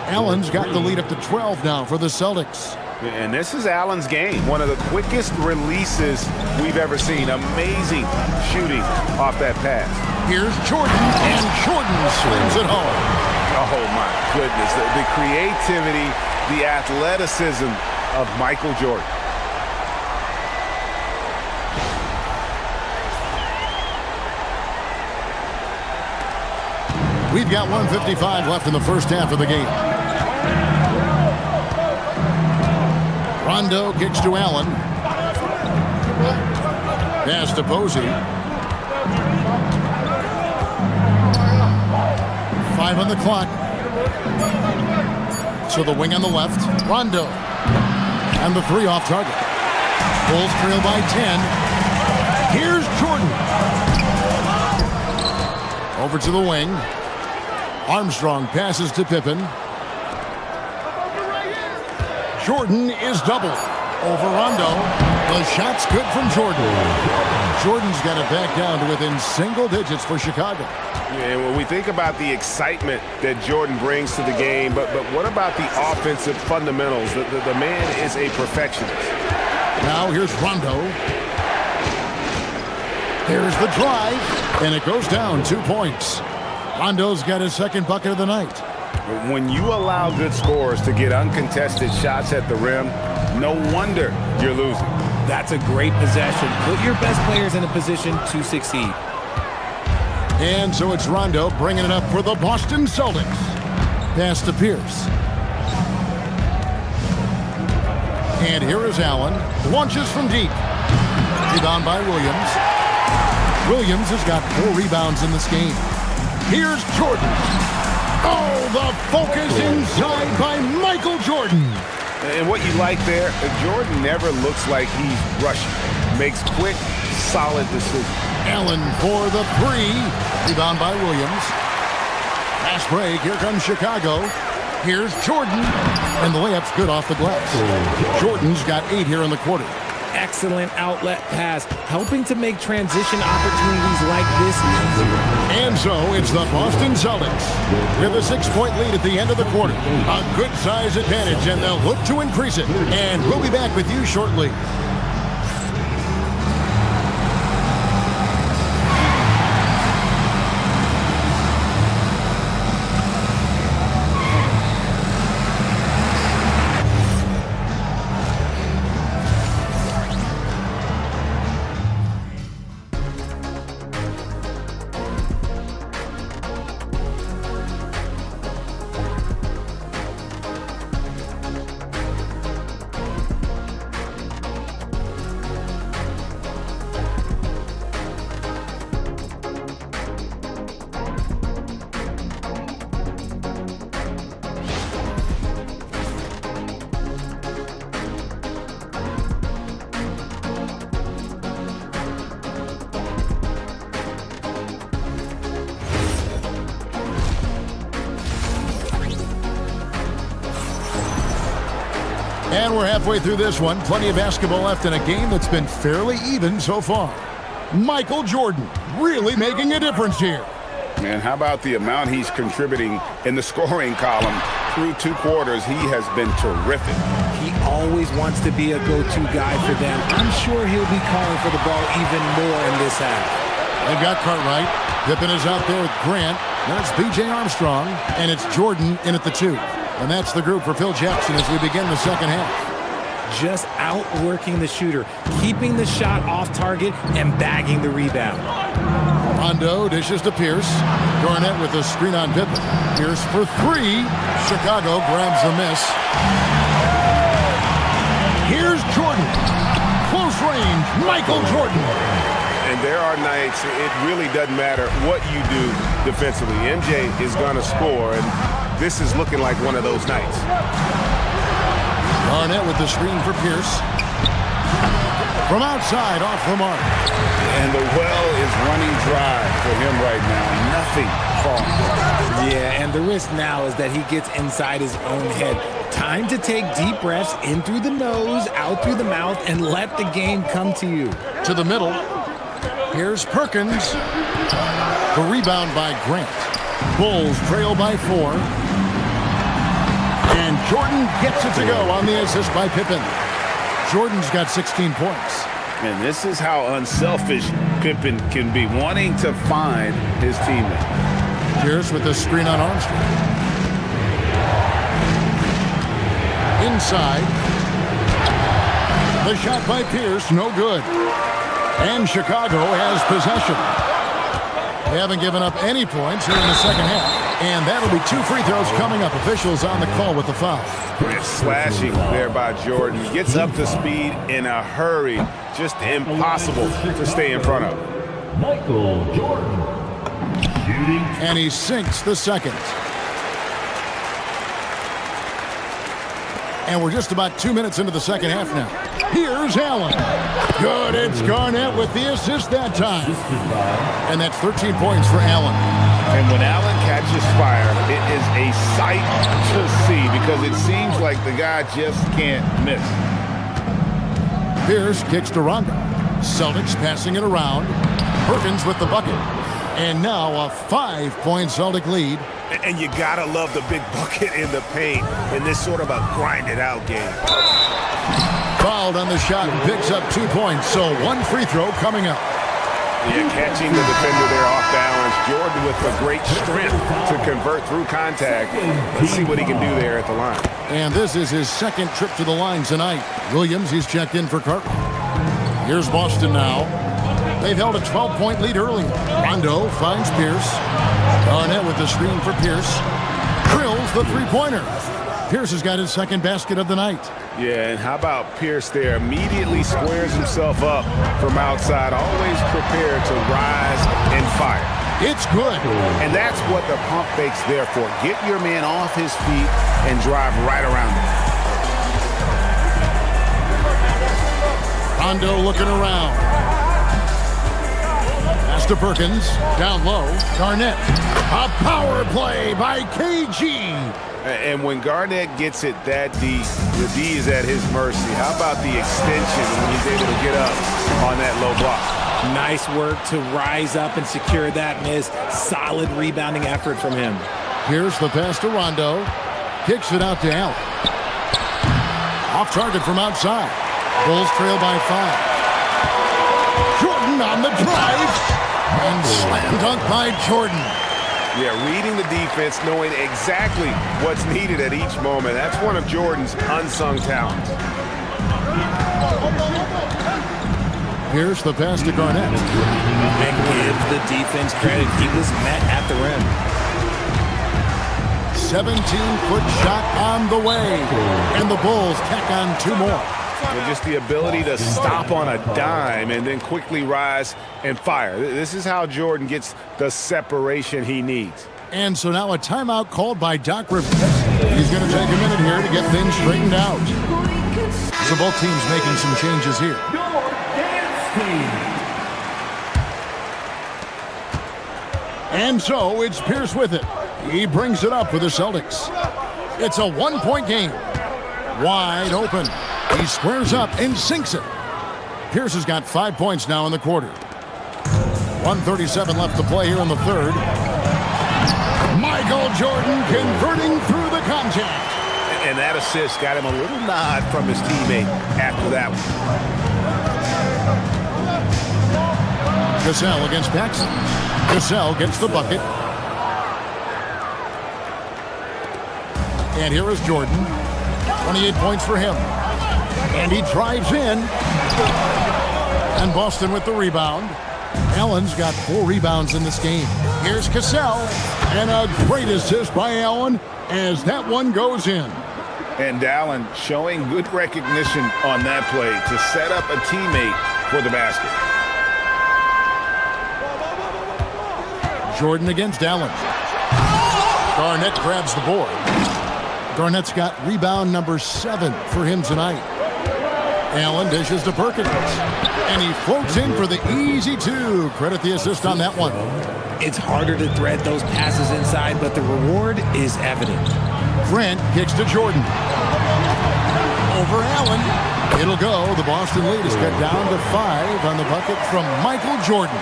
Allen's got the lead up to 12 now for the Celtics. And this is Allen's game. One of the quickest releases we've ever seen. Amazing shooting off that pass. Here's Jordan, and Jordan swings it home. Oh, my goodness. The creativity, the athleticism of Michael Jordan. We've got 1:55 left in the first half of the game. Rondo kicks to Allen. Pass to Posey. 5 on the clock. So the wing on the left. Rondo. And the 3 off target. Bulls trail by 10. Here's Jordan. Over to the wing. Armstrong passes to Pippen. Jordan is doubled. Over Rondo. The shot's good from Jordan. Jordan's got it back down to within single digits for Chicago. Yeah, when we think about the excitement that Jordan brings to the game, but what about the offensive fundamentals? The man is a perfectionist. Now here's Rondo. There's the drive, and it goes down 2 points. Rondo's got his second bucket of the night. When you allow good scorers to get uncontested shots at the rim, no wonder you're losing. That's a great possession. Put your best players in a position to succeed. And so it's Rondo bringing it up for the Boston Celtics. Pass to Pierce. And here is Allen. Launches from deep. Rebound by Williams. Williams has got 4 rebounds in this game. Here's Jordan. Oh, the focus inside by Michael Jordan. And what you like there, Jordan never looks like he's rushing. Makes quick, solid decisions. Allen for the 3. Rebound by Williams. Fast break. Here comes Chicago. Here's Jordan. And the layup's good off the glass. Jordan's got 8 here in the quarter. Excellent outlet pass, helping to make transition opportunities like this easier. And so it's the Boston Celtics with a 6-point lead at the end of the quarter. A good size advantage, and they'll look to increase it. And we'll be back with you shortly. And we're halfway through this one. Plenty of basketball left in a game that's been fairly even so far. Michael Jordan really making a difference here. Man, how about the amount he's contributing in the scoring column through 2 quarters? He has been terrific. He always wants to be a go-to guy for them. I'm sure he'll be calling for the ball even more in this half. They've got Cartwright. Pippen is out there with Grant. Then it's B.J. Armstrong, and it's Jordan in at the 2. And that's the group for Phil Jackson as we begin the second half. Just outworking the shooter, keeping the shot off target, and bagging the rebound. Rondo dishes to Pierce. Garnett with the screen on Pippen. Pierce for three. Chicago grabs the miss. Here's Jordan. Close range, Michael Jordan. And there are nights it really doesn't matter what you do defensively. MJ is going to score, and this is looking like one of those nights. Garnett with the screen for Pierce. From outside, off the mark. And the well is running dry for him right now. Nothing falling. Yeah, and the risk now is that he gets inside his own head. Time to take deep breaths in through the nose, out through the mouth, and let the game come to you. To the middle. Here's Perkins. The rebound by Grant. Bulls trail by 4. And Jordan gets it to go on the assist by Pippen. Jordan's got 16 points. And this is how unselfish Pippen can be, wanting to find his teammate. Pierce with the screen on Armstrong. Inside. The shot by Pierce, no good. And Chicago has possession. They haven't given up any points here in the second half. And that'll be 2 free throws coming up. Officials on the call with the foul. Slashing there by Jordan. Gets up to speed in a hurry. Just impossible to stay in front of. Michael Jordan. Shooting. And he sinks the second. And we're just about 2 minutes into the second half now. Here's Allen. Good, it's Garnett with the assist that time. And that's 13 points for Allen. And when Allen catches fire, it is a sight to see because it seems like the guy just can't miss. Pierce kicks to Rondo. Celtics passing it around. Perkins with the bucket. And now a 5-point Celtic lead. And you gotta love the big bucket in the paint in this sort of a grinded-out game. Fouled on the shot and picks up 2 points, so 1 free throw coming up. Yeah, catching the defender there off balance. Jordan with the great strength to convert through contact. Let's see what he can do there at the line. And this is his second trip to the line tonight. Williams, he's checked in for Carter. Here's Boston now. They've held a 12-point lead early. Rondo finds Pierce. Garnett with the screen for Pierce. Drills the three-pointer. Pierce has got his second basket of the night. Yeah, and how about Pierce there? Immediately squares himself up from outside, always prepared to rise and fire. It's good. And that's what the pump fake's there for. Get your man off his feet and drive right around him. Rondo looking around. Pass to Perkins. Down low. Garnett. A power play by KG. And when Garnett gets it that deep, the D is at his mercy. How about the extension when he's able to get up on that low block? Nice work to rise up and secure that miss. Solid rebounding effort from him. Here's the pass to Rondo. Kicks it out to Allen. Off target from outside. Bulls trail by 5. Jordan on the drive. And slam dunk by Jordan. Yeah, reading the defense, knowing exactly what's needed at each moment. That's one of Jordan's unsung talents. Here's the pass to Garnett. And give the defense credit. He was met at the rim. 17-foot shot on the way. And the Bulls tack on 2 more. And just the ability to stop on a dime and then quickly rise and fire. This is how Jordan gets the separation he needs. And so now a timeout called by Doc Rivers. He's going to take a minute here to get things straightened out. So both teams making some changes here. And so it's Pierce with it. He brings it up for the Celtics. It's a 1-point game. Wide open. He squares up and sinks it. Pierce has got 5 points now in the quarter. 1:37 left to play here in the third. Michael Jordan converting through the contact. And that assist got him a little nod from his teammate after that one. Cassell against Paxson. Cassell gets the bucket. And here is Jordan. 28 points for him. And he drives in. And Boston with the rebound. Allen's got 4 rebounds in this game. Here's Cassell. And a great assist by Allen as that one goes in. And Allen showing good recognition on that play to set up a teammate for the basket. Jordan against Allen. Garnett grabs the board. Garnett's got rebound number 7 for him tonight. Allen dishes to Perkins. And he floats in for the easy 2. Credit the assist on that one. It's harder to thread those passes inside, but the reward is evident. Grant kicks to Jordan. Over Allen. It'll go. The Boston lead is cut down to 5 on the bucket from Michael Jordan.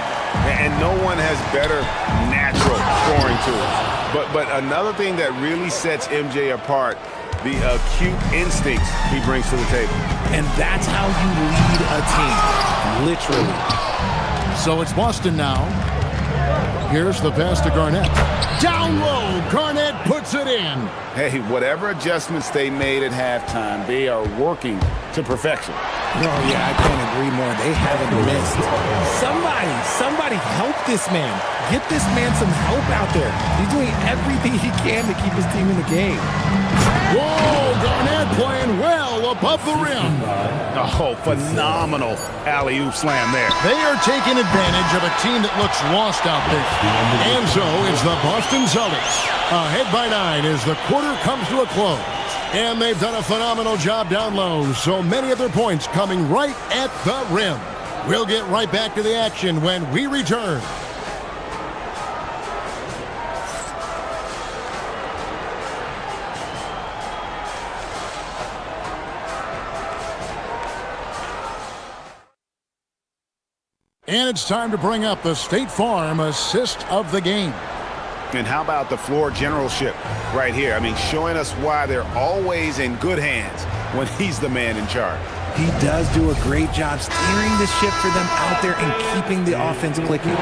And no one has better natural scoring tools. But another thing that really sets MJ apart, the acute instincts he brings to the table. And that's how you lead a team, literally. So it's Boston now. Here's the pass to Garnett. Down low, Garnett puts it in. Hey, whatever adjustments they made at halftime, they are working to perfection. No, yeah, I can't agree more. They haven't missed. Somebody help this man. Get this man some help out there. He's doing everything he can to keep his team in the game. Whoa, Garnett playing well above the rim. Oh, phenomenal alley-oop slam there. They are taking advantage of a team that looks lost out there. And so it's the Boston Celtics. Ahead by 9 as the quarter comes to a close. And they've done a phenomenal job down low. So many of their points coming right at the rim. We'll get right back to the action when we return. And it's time to bring up the State Farm assist of the game. And how about the floor generalship right here? I mean, showing us why they're always in good hands when he's the man in charge. He does do a great job steering the ship for them out there and keeping the offense clicking. The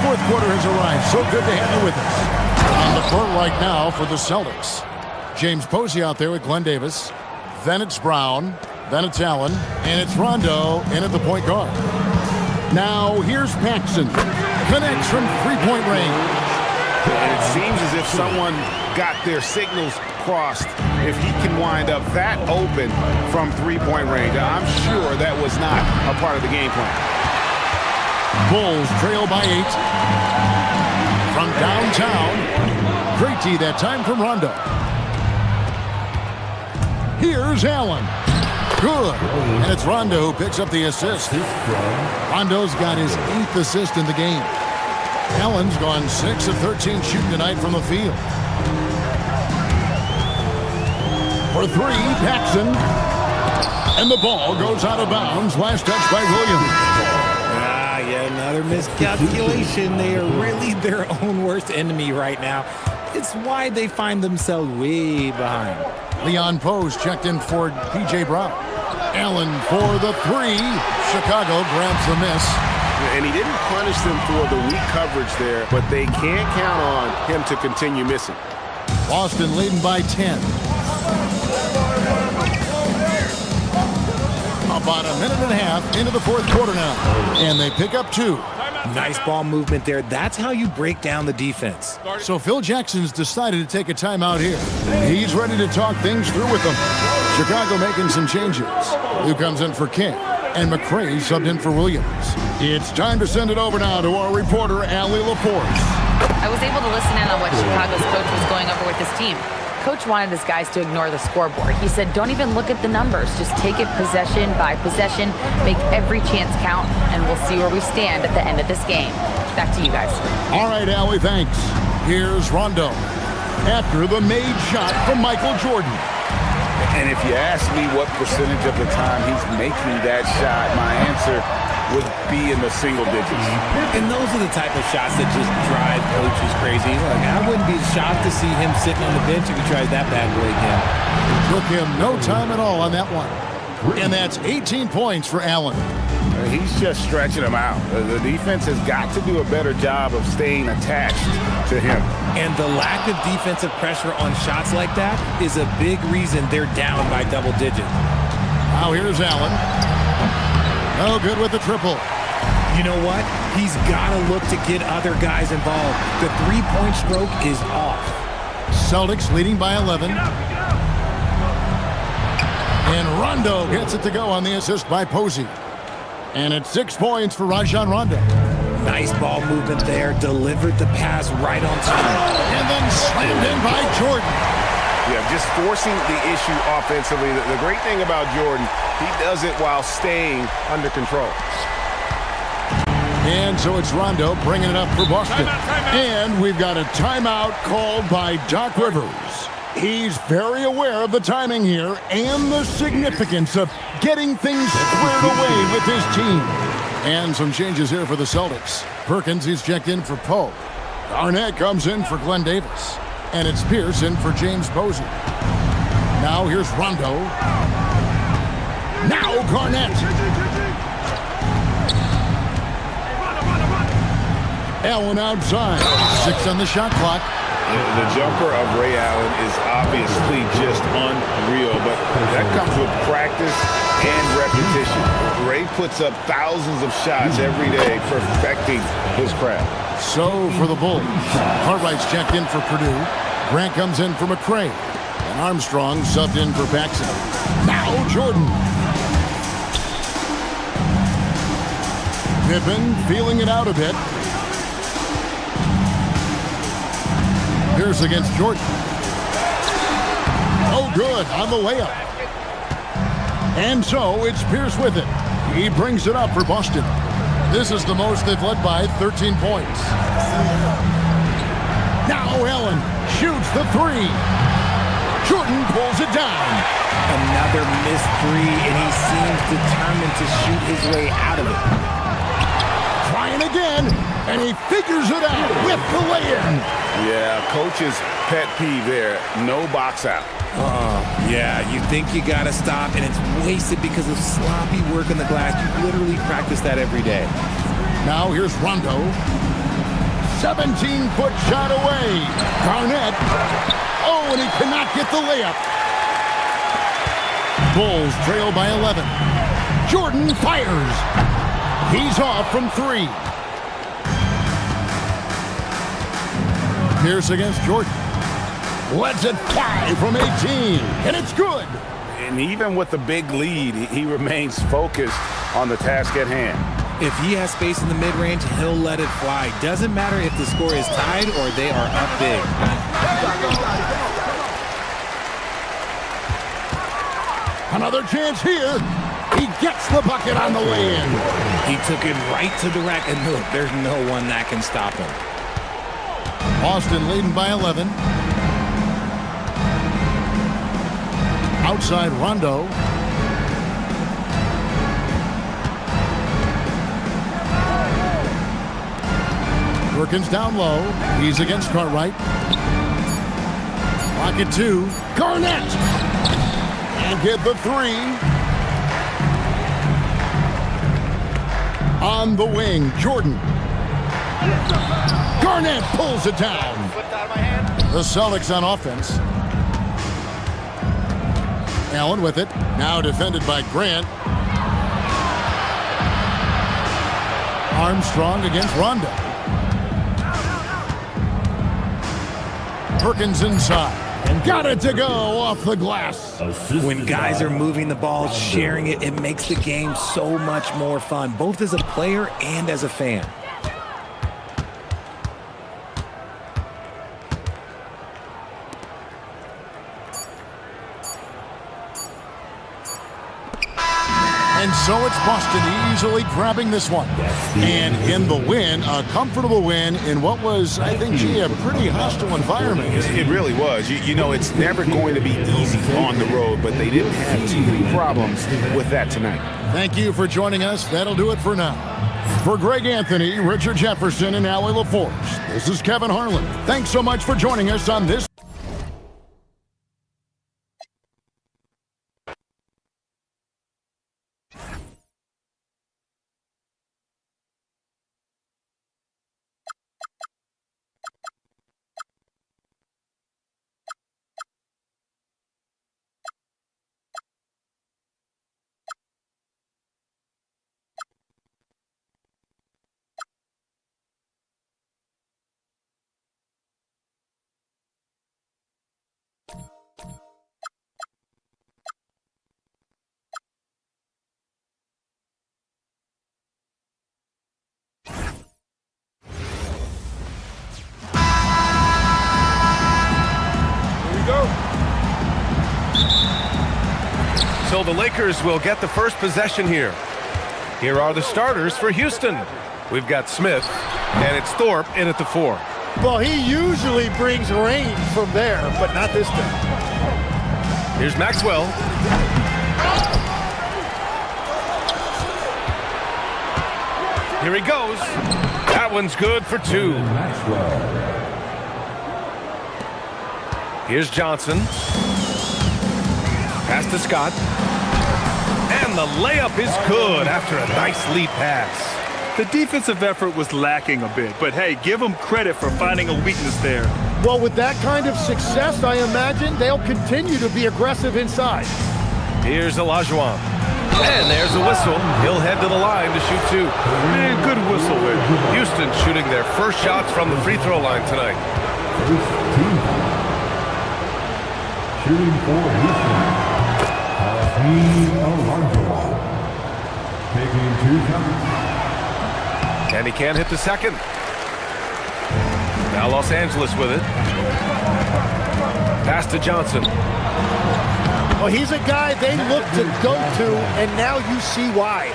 fourth quarter has arrived. So good to have you with us. On the court right now for the Celtics. James Posey out there with Glenn Davis. Then it's Brown. Then it's Allen. And it's Rondo in at the point guard. Now here's Paxson. Connects from three-point range. And it seems as if someone got their signals crossed if he can wind up that open from three-point range. I'm sure that was not a part of the game plan. Bulls trail by 8. From downtown. Great tee that time from Rondo. Here's Allen. Good. And it's Rondo who picks up the assist. Rondo's got his 8th assist in the game. Allen's gone 6 of 13 shooting tonight from the field. For 3, Paxson. And the ball goes out of bounds. Last touch by Williams. Yet another miscalculation. They are really their own worst enemy right now. It's why they find themselves way behind. Leon Pose checked in for P.J. Brown. Allen for the 3. Chicago grabs the miss. And he didn't punish them for the weak coverage there, but they can't count on him to continue missing. Boston leading by 10. About a minute and a half into the fourth quarter now. And they pick up 2. Nice ball movement there. That's how you break down the defense. So Phil Jackson's decided to take a timeout here. He's ready to talk things through with them. Chicago making some changes. Who comes in for King? And McCray subbed in for Williams. It's time to send it over now to our reporter, Allie LaForce. I was able to listen in on what Chicago's coach was going over with his team. Coach wanted his guys to ignore the scoreboard. He said, don't even look at the numbers. Just take it possession by possession, make every chance count, and we'll see where we stand at the end of this game. Back to you guys. All right, Allie, thanks. Here's Rondo. After the made shot from Michael Jordan. And if you ask me what percentage of the time he's making that shot, my answer would be in the single digits. And those are the type of shots that just drive coaches crazy. Like, I wouldn't be shocked to see him sitting on the bench if he tries that bad boy again. Took him no time at all on that one. And that's 18 points for Allen. He's just stretching them out. The defense has got to do a better job of staying attached to him. And the lack of defensive pressure on shots like that is a big reason they're down by double digits. Now here's Allen. No good with the triple. You know what? He's got to look to get other guys involved. The three-point stroke is off. Celtics leading by 11. And Rondo gets it to go on the assist by Posey. And it's 6 points for Rajon Rondo. Nice ball movement there. Delivered the pass right on time. And then slammed in by Jordan. Yeah, just forcing the issue offensively. The great thing about Jordan, he does it while staying under control. And so it's Rondo bringing it up for Boston. Timeout. And we've got a timeout called by Doc Rivers. He's very aware of the timing here and the significance of getting things squared away with his team. And some changes here for the Celtics. Perkins, he's checked in for Poe. Garnett comes in for Glenn Davis. And it's Pierce in for James Posey. Now here's Rondo. Now Garnett. Allen outside. 6 on the shot clock. The jumper of Ray Allen is obviously just unreal, but that comes with practice and repetition. Ray puts up thousands of shots every day, perfecting his craft. So for the Bulls, Cartwright's checked in for Purdue. Grant comes in for McCray. And Armstrong subbed in for Paxson. Now Jordan. Pippen feeling it out a bit. Pierce against Jordan. Oh, good on the layup. And so it's Pierce with it. He brings it up for Boston. This is the most they've led by 13 points. Now Allen shoots the three. Jordan pulls it down. Another missed three, and he seems determined to shoot his way out of it. Trying again, and he figures it out with the lay-in. Yeah, coach's pet peeve there. No box out. Yeah, you think you got to stop, and it's wasted because of sloppy work in the glass. You literally practice that every day. Now here's Rondo. 17-foot shot away. Garnett. Oh, and he cannot get the layup. Bulls trail by 11. Jordan fires. He's off from 3. Pierce against Jordan. Lets it fly from 18, and it's good. And even with the big lead, he remains focused on the task at hand. If he has space in the mid-range, he'll let it fly. Doesn't matter if the score is tied or they are up big. Another chance here. He gets the bucket on the way in. He took it right to the rack, and look, there's no one that can stop him. Boston leading by 11. Outside Rondo. Perkins down low. He's against Cartwright. Pocket 2. Garnett. And get the 3. On the wing, Jordan. Garnett pulls it down. The Celtics on offense. Allen with it. Now defended by Grant. Armstrong against Rondo. Perkins inside. And got it to go off the glass. When guys are moving the ball, sharing it, it makes the game so much more fun, both as a player and as a fan. And so it's Boston easily grabbing this one. And in the win, a comfortable win in what was, I think, a pretty hostile environment. It really was. You know, it's never going to be easy on the road, but they didn't have too many problems with that tonight. Thank you for joining us. That'll do it for now. For Greg Anthony, Richard Jefferson, and Allie LaForce, this is Kevin Harlan. Thanks so much for joining us on this so the Lakers will get the first possession here. Here are the starters for Houston. We've got Smith, and it's Thorpe in at the 4. Well, he usually brings rain from there, but not this time. Here's Maxwell. Here he goes. That one's good for 2. Here's Johnson. Pass to Scott. And the layup is good after a nice lead pass. The defensive effort was lacking a bit, but hey, give them credit for finding a weakness there. Well, with that kind of success, I imagine they'll continue to be aggressive inside. Here's Olajuwon. And there's a whistle. He'll head to the line to shoot 2. Man, good whistle there. Houston shooting their first shots from the free throw line tonight. Shooting for Houston, Olajuwon, taking 2 shots. And he can't hit the second. Now Los Angeles with it. Pass to Johnson. Well, he's a guy they look to go to, and now you see why.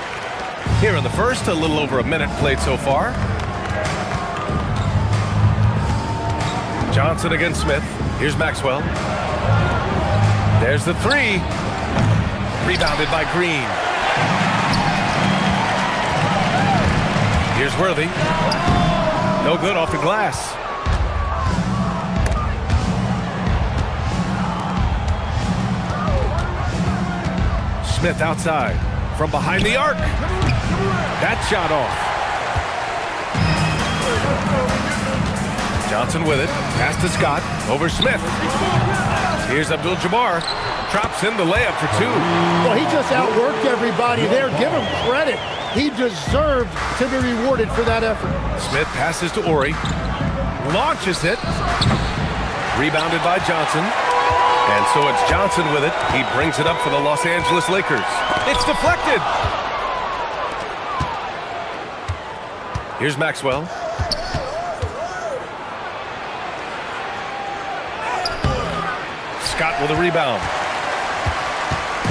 Here in the first, a little over a minute played so far. Johnson against Smith. Here's Maxwell. There's the 3. Rebounded by Green. Here's Worthy. No good off the glass. Smith outside from behind the arc. That shot off. Johnson with it. Pass to Scott. Over Smith. Here's Abdul-Jabbar. Drops in the layup for 2. Well, he just outworked everybody there. Give him credit. He deserved to be rewarded for that effort. Smith passes to Ori. Launches it. Rebounded by Johnson. And so it's Johnson with it. He brings it up for the Los Angeles Lakers. It's deflected. Here's Maxwell. Scott with a rebound.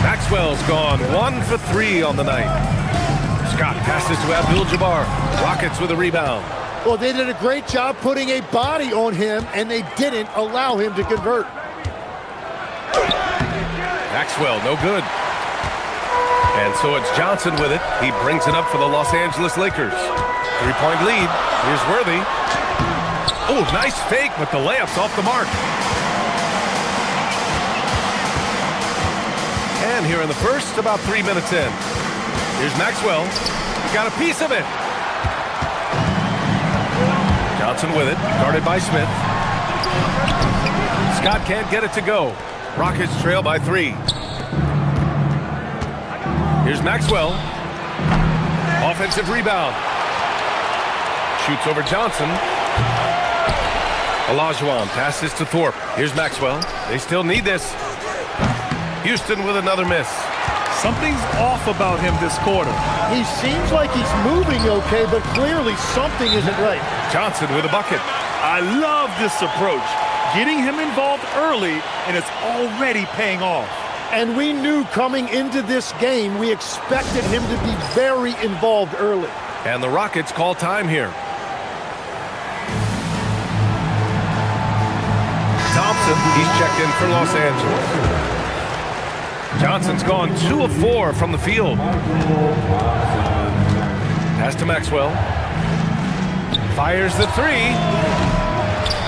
Maxwell's gone 1 for 3 on the night. Scott passes to Abdul-Jabbar. Rockets with a rebound. Well, they did a great job putting a body on him, and they didn't allow him to convert. Maxwell, no good. And so it's Johnson with it. He brings it up for the Los Angeles Lakers. 3-point lead. Here's Worthy. Oh, nice fake, but the layup's off the mark. And here in the first, about 3 minutes in. Here's Maxwell. He got a piece of it. Johnson with it, guarded by Smith. Scott can't get it to go. Rockets trail by 3. Here's Maxwell. Offensive rebound. Shoots over Johnson. Olajuwon passes to Thorpe. Here's Maxwell. They still need this. Houston with another miss. Something's off about him this quarter. He seems like he's moving okay, but clearly something isn't right. Johnson with a bucket. I love this approach. Getting him involved early, and it's already paying off. And we knew coming into this game, we expected him to be very involved early. And the Rockets call time here. Thompson, he's checked in for Los Angeles. Johnson's gone 2 of 4 from the field. Pass to Maxwell. Fires the 3.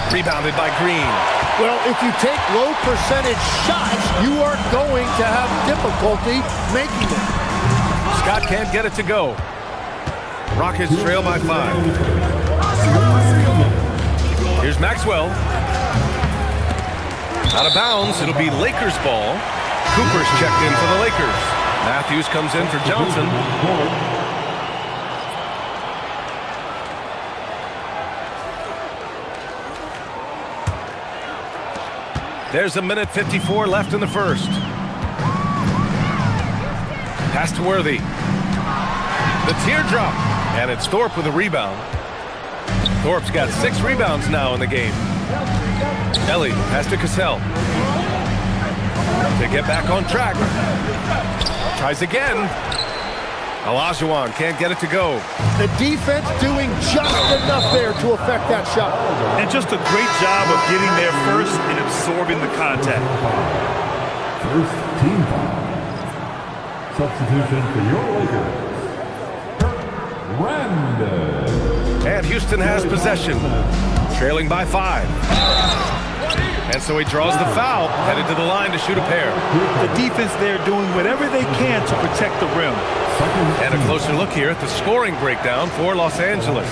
Rebounded by Green. Well, if you take low percentage shots, you are going to have difficulty making them. Scott can't get it to go. Rockets trail by 5. Here's Maxwell. Out of bounds, it'll be Lakers ball. Cooper's checked in for the Lakers. Matthews comes in for Johnson. There's a minute 54 left in the first. Pass to Worthy. The teardrop. And it's Thorpe with a rebound. Thorpe's got 6 rebounds now in the game. Ellie, pass to Cassell. to get back on track. Tries again. Olajuwon can't get it to go. The defense doing just enough there to affect that shot. And just a great job of getting there first and absorbing the contact. First team foul. Substitution for your Lakers. Randall. And Houston has possession, trailing by 5. And so he draws the foul, headed to the line to shoot a pair. The defense there doing whatever they can to protect the rim. And a closer look here at the scoring breakdown for Los Angeles.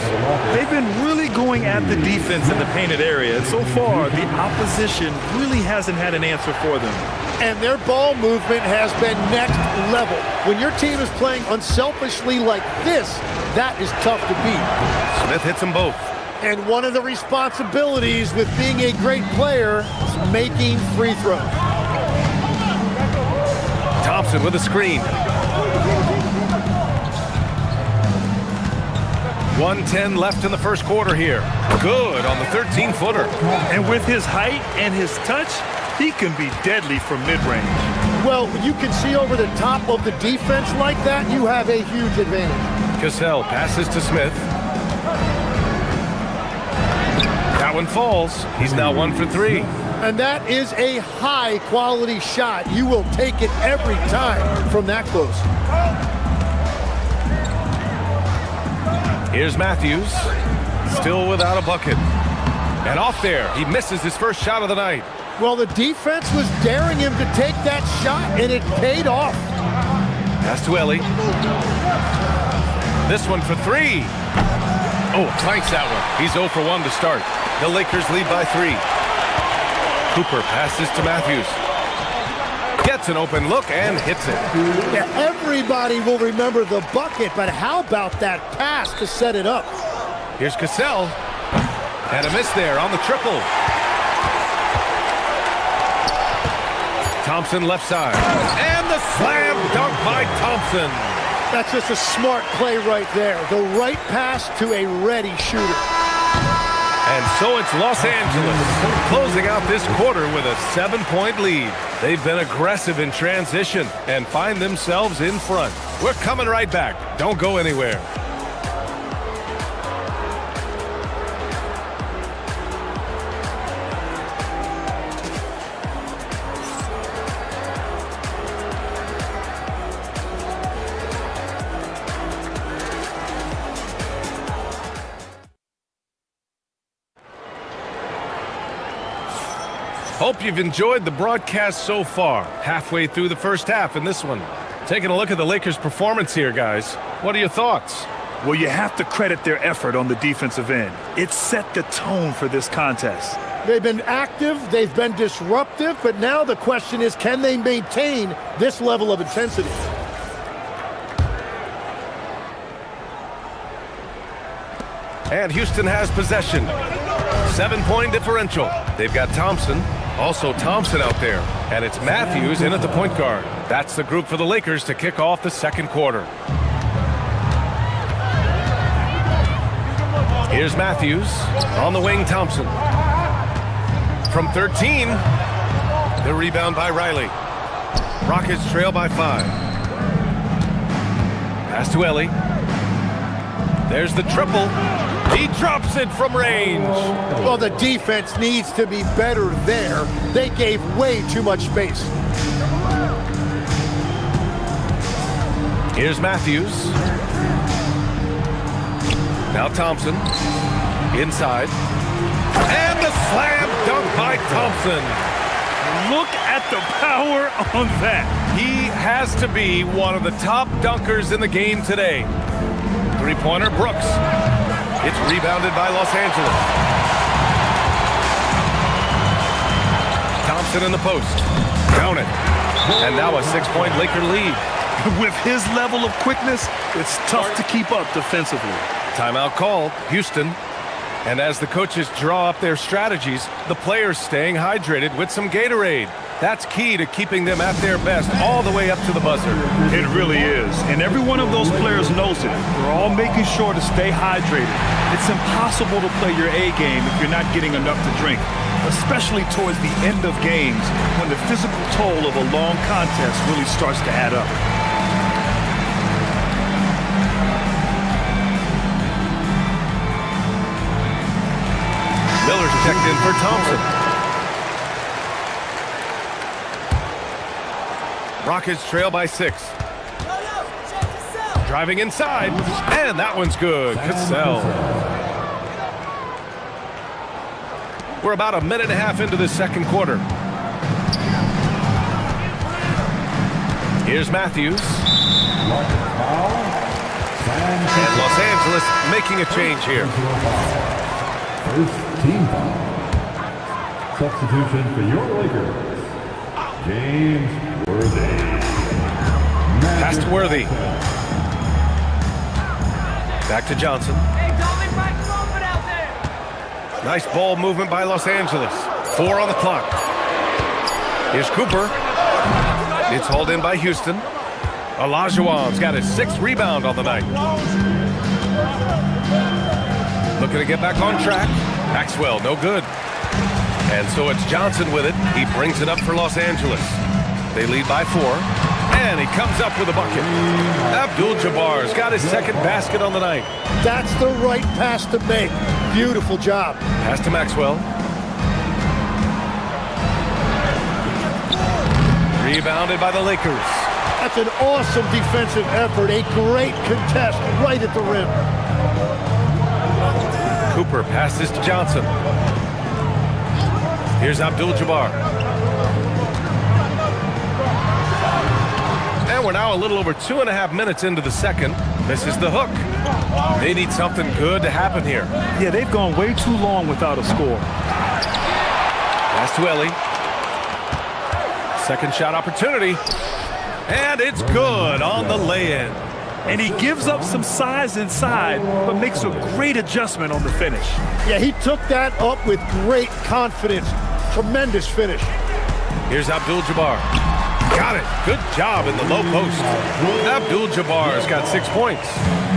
They've been really going at the defense in the painted area. And so far, the opposition really hasn't had an answer for them. And their ball movement has been next level. When your team is playing unselfishly like this, that is tough to beat. Smith hits them both. And one of the responsibilities with being a great player is making free throws. Thompson with a screen. 1:10 left in the first quarter here. Good on the 13-footer. And with his height and his touch, he can be deadly from mid-range. Well, when you can see over the top of the defense like that, you have a huge advantage. Cassell passes to Smith. That one falls. He's now 1 for 3. And that is a high-quality shot. You will take it every time from that close. Here's Matthews, still without a bucket. And off there, he misses his first shot of the night. Well, the defense was daring him to take that shot, and it paid off. Pass to Ellie. This one for 3. Oh, clanks that one. He's 0 for 1 to start. The Lakers lead by 3. Cooper passes to Matthews. Gets an open look and hits it. Yeah, everybody will remember the bucket, but how about that pass to set it up? Here's Cassell. And a miss there on the triple. Thompson left side. And the slam dunk by Thompson. That's just a smart play right there. The right pass to a ready shooter. And so it's Los Angeles closing out this quarter with a 7-point lead. They've been aggressive in transition and find themselves in front. We're coming right back. Don't go anywhere. Hope you've enjoyed the broadcast so far. Halfway through the first half in this one. Taking a look at the Lakers' performance here, guys. What are your thoughts? Well, you have to credit their effort on the defensive end. It set the tone for this contest. They've been active, they've been disruptive, but now the question is, can they maintain this level of intensity? And Houston has possession. 7-point differential. They've got Thompson. Also Thompson out there. And it's Matthews in at the point guard. That's the group for the Lakers to kick off the second quarter. Here's Matthews. On the wing, Thompson. From 13. The rebound by Riley. Rockets trail by 5. Pass to Ellie. There's the triple. He drops it from range. Well, the defense needs to be better there. They gave way too much space. Here's Matthews. Now Thompson. Inside. And the slam dunk by Thompson. Look at the power on that. He has to be one of the top dunkers in the game today. Three-pointer, Brooks. It's rebounded by Los Angeles. Thompson in the post. Count it. And now a 6-point Laker lead. With his level of quickness, it's tough to keep up defensively. Timeout called. Houston. And as the coaches draw up their strategies, the players staying hydrated with some Gatorade. That's key to keeping them at their best all the way up to the buzzer. It really is. And every one of those players knows it. They're all making sure to stay hydrated. It's impossible to play your A game if you're not getting enough to drink, especially towards the end of games when the physical toll of a long contest really starts to add up. Miller's checked in for Thompson. Rockets trail by 6. Driving inside, and that one's good. Cassell. We're about a minute and a half into the second quarter. Here's Matthews. And Los Angeles making a change here. First team foul. Substitution for your Lakers. James Worthy. Pass to Worthy. Back to Johnson. Nice ball movement by Los Angeles. 4 on the clock. Here's Cooper. It's hauled in by Houston. Olajuwon's got his 6th rebound on the night. Looking to get back on track. Maxwell, no good. And so it's Johnson with it. He brings it up for Los Angeles. They lead by 4. And he comes up with a bucket. Abdul-Jabbar's got his 2nd basket on the night. That's the right pass to make. Beautiful job. Pass to Maxwell. Rebounded by the Lakers. That's an awesome defensive effort. A great contest right at the rim. Cooper passes to Johnson. Here's Abdul-Jabbar. And we're now a little over 2.5 minutes into the second. This is the hook. They need something good to happen here. Yeah, they've gone way too long without a score. Pass to Ellie. Second shot opportunity. And it's good on the lay-in. And he gives up some size inside, but makes a great adjustment on the finish. Yeah, he took that up with great confidence. Tremendous finish. Here's Abdul-Jabbar. Got it. Good job in the low post. Abdul-Jabbar's got 6 points.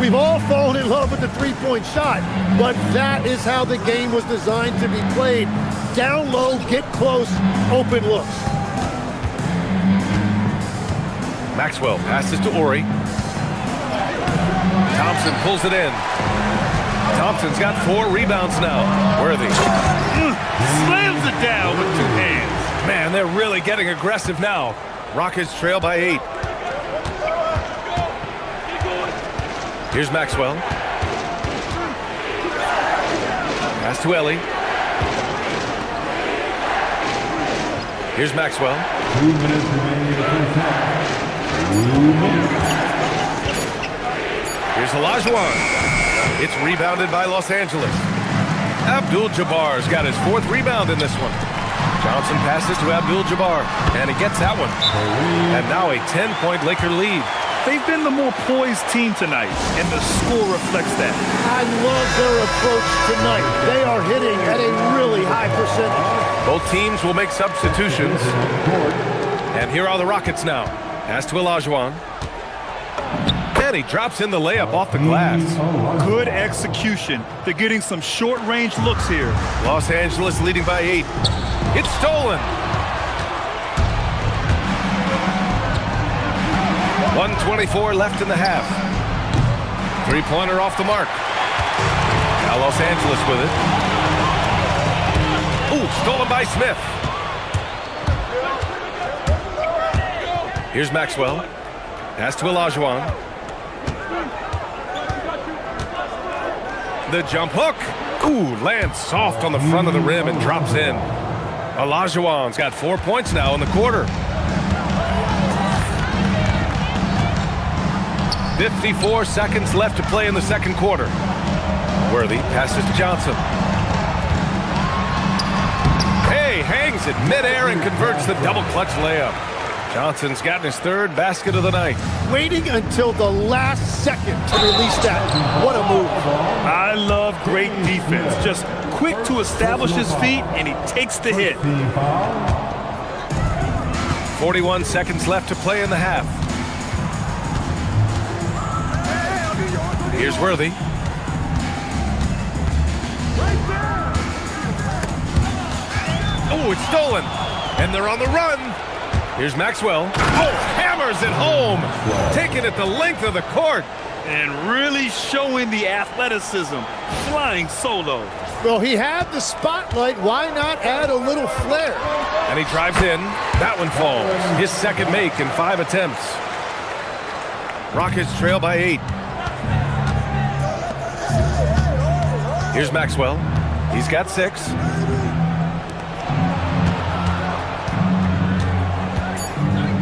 We've all fallen in love with the three-point shot, but that is how the game was designed to be played. Down low, get close, open looks. Maxwell passes to Ori. Thompson pulls it in. Thompson's got 4 rebounds now. Worthy. Slams it down with 2 hands. Man, they're really getting aggressive now. Rockets trail by 8. Here's Maxwell. Pass to Ellie. Here's Maxwell. 2 minutes remaining in the first half. 2 minutes. Here's Olajuwon. It's rebounded by Los Angeles. Abdul-Jabbar's got his 4th rebound in this one. Johnson passes to Abdul-Jabbar, and he gets that one. And now a 10-point Laker lead. They've been the more poised team tonight, and the score reflects that. I love their approach tonight. They are hitting at a really high percentage. Both teams will make substitutions. And here are the Rockets now. Pass to Olajuwon. And he drops in the layup off the glass. Good execution. They're getting some short-range looks here. Los Angeles leading by 8. It's stolen. 1:24 left in the half. 3-pointer off the mark. Now Los Angeles with it. Ooh, stolen by Smith. Here's Maxwell. Pass to Olajuwon. The jump hook. Ooh, lands soft on the front of the rim and drops in. Olajuwon's got 4 points now in the quarter. 54 seconds left to play in the second quarter. Worthy passes to Johnson. Hey, hangs it midair and converts the double clutch layup. Johnson's gotten his third basket of the night. Waiting until the last second to release that. What a move. I love great defense. Just quick to establish his feet, and he takes the hit. 41 seconds left to play in the half. Here's Worthy. Oh, it's stolen. And they're on the run. Here's Maxwell. Oh, hammers it home. Taking it the length of the court. And really showing the athleticism. Flying solo. Well, he had the spotlight. Why not add a little flair? And he drives in. That one falls. His second make in 5 attempts. Rockets trail by 8. Here's Maxwell. He's got 6.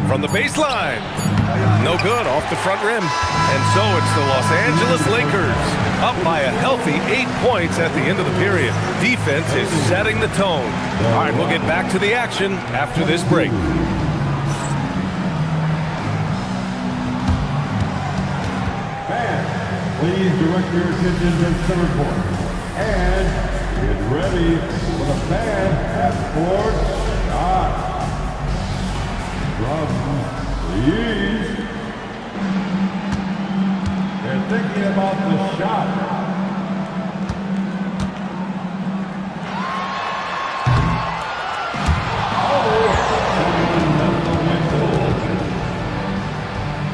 From the baseline. No good, off the front rim. And so it's the Los Angeles Lakers up by a healthy 8 points at the end of the period. Defense is setting the tone. All right, we'll get back to the action after this break. Fans, please direct your attention to center court. And get ready for the fan half-court shot. Please. They're thinking about the shot.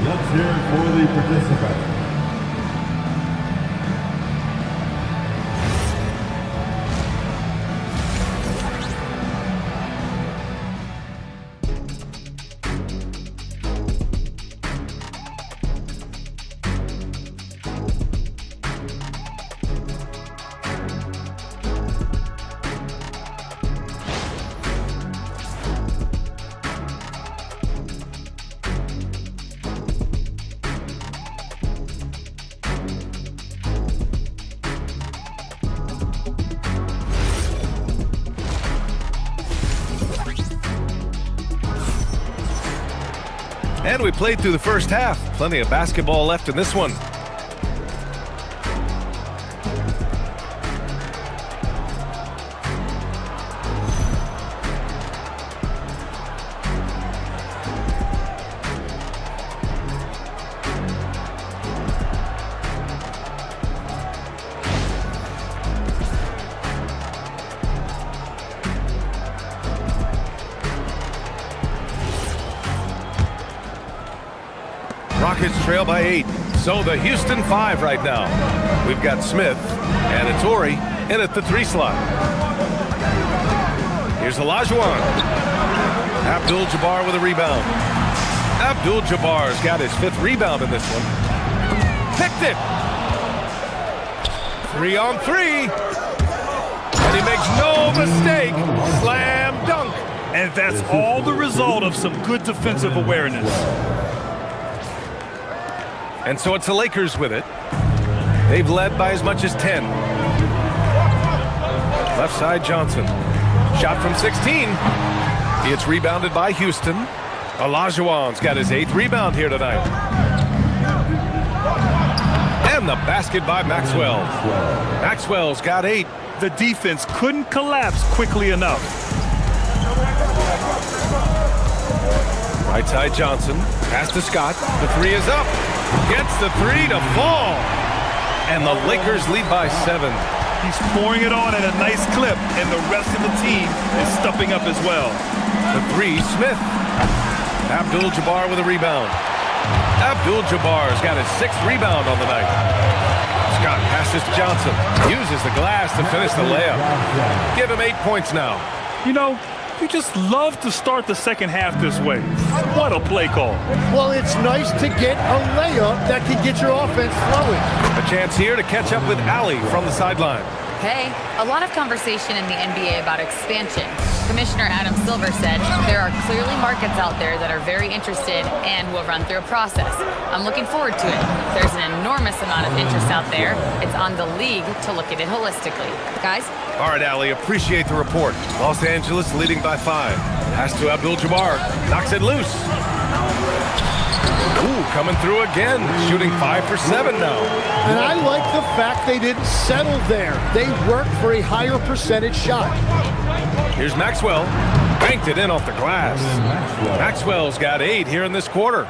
Let's hear it for the participants. And we played through the first half. Plenty of basketball left in this one. Rockets trail by 8. So the Houston 5 right now. We've got Smith and it's Ori in at the 3 slot. Here's Olajuwon. Abdul-Jabbar with a rebound. Abdul-Jabbar's got his 5th rebound in this one. Picked it. 3 on 3. And he makes no mistake. Slam dunk. And that's all the result of some good defensive awareness. And so it's the Lakers with it. They've led by as much as 10. Left side Johnson. Shot from 16. It's rebounded by Houston. Olajuwon's got his 8th rebound here tonight. And the basket by Maxwell. Maxwell's got 8. The defense couldn't collapse quickly enough. Right side Johnson. Pass to Scott. The 3 is up. Gets the 3 to fall. And the Lakers lead by 7. He's pouring it on at a nice clip, and the rest of the team is stepping up as well. The 3, Smith. Abdul-Jabbar with a rebound. Abdul-Jabbar's got his 6th rebound on the night. Scott passes to Johnson. Uses the glass to finish the layup. Give him 8 points now. You know, you just love to start the second half this way. What a play call. Well, it's nice to get a layup that can get your offense flowing. A chance here to catch up with Ali from the sideline. Okay, a lot of conversation in the NBA about expansion. Commissioner Adam Silver said there are clearly markets out there that are very interested and will run through a process. I'm looking forward to it. There's an enormous amount of interest out there. It's on the league to look at it holistically. Guys? All right, Allie, appreciate the report. Los Angeles leading by 5. Pass to Abdul-Jabbar. Knocks it loose. Ooh, coming through again. Shooting 5 for 7 now. And I like the fact they didn't settle there. They worked for a higher percentage shot. Here's Maxwell. Banked it in off the glass. Maxwell's got 8 here in this quarter.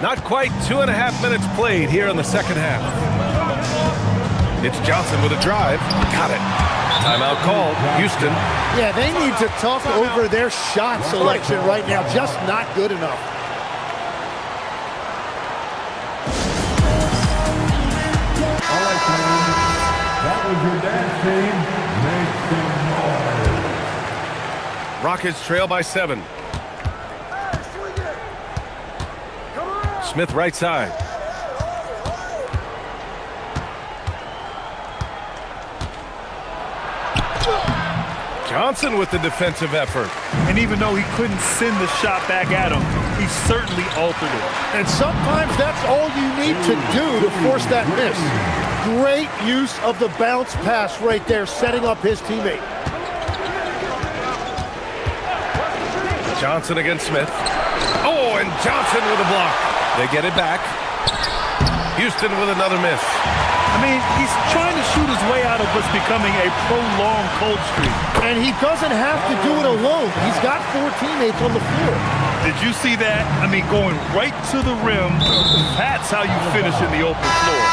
Not quite 2.5 minutes played here in the second half. It's Johnson with a drive. Got it. Timeout called. Houston. Yeah, they need to talk over their shot selection right now. Just not good enough. All right, Tom. That was your dance team. Make some noise. Rockets trail by 7. Smith right side. Johnson with the defensive effort. And even though he couldn't send the shot back at him, he certainly altered it. And sometimes that's all you need to do to force that miss. Great use of the bounce pass right there, setting up his teammate. Johnson against Smith. Oh, and Johnson with a block. They get it back. Houston with another miss. I mean, he's trying to shoot his way out of what's becoming a prolonged cold streak. And he doesn't have to do it alone. He's got 4 teammates on the floor. Did you see that? I mean, going right to the rim, that's how you finish in the open floor.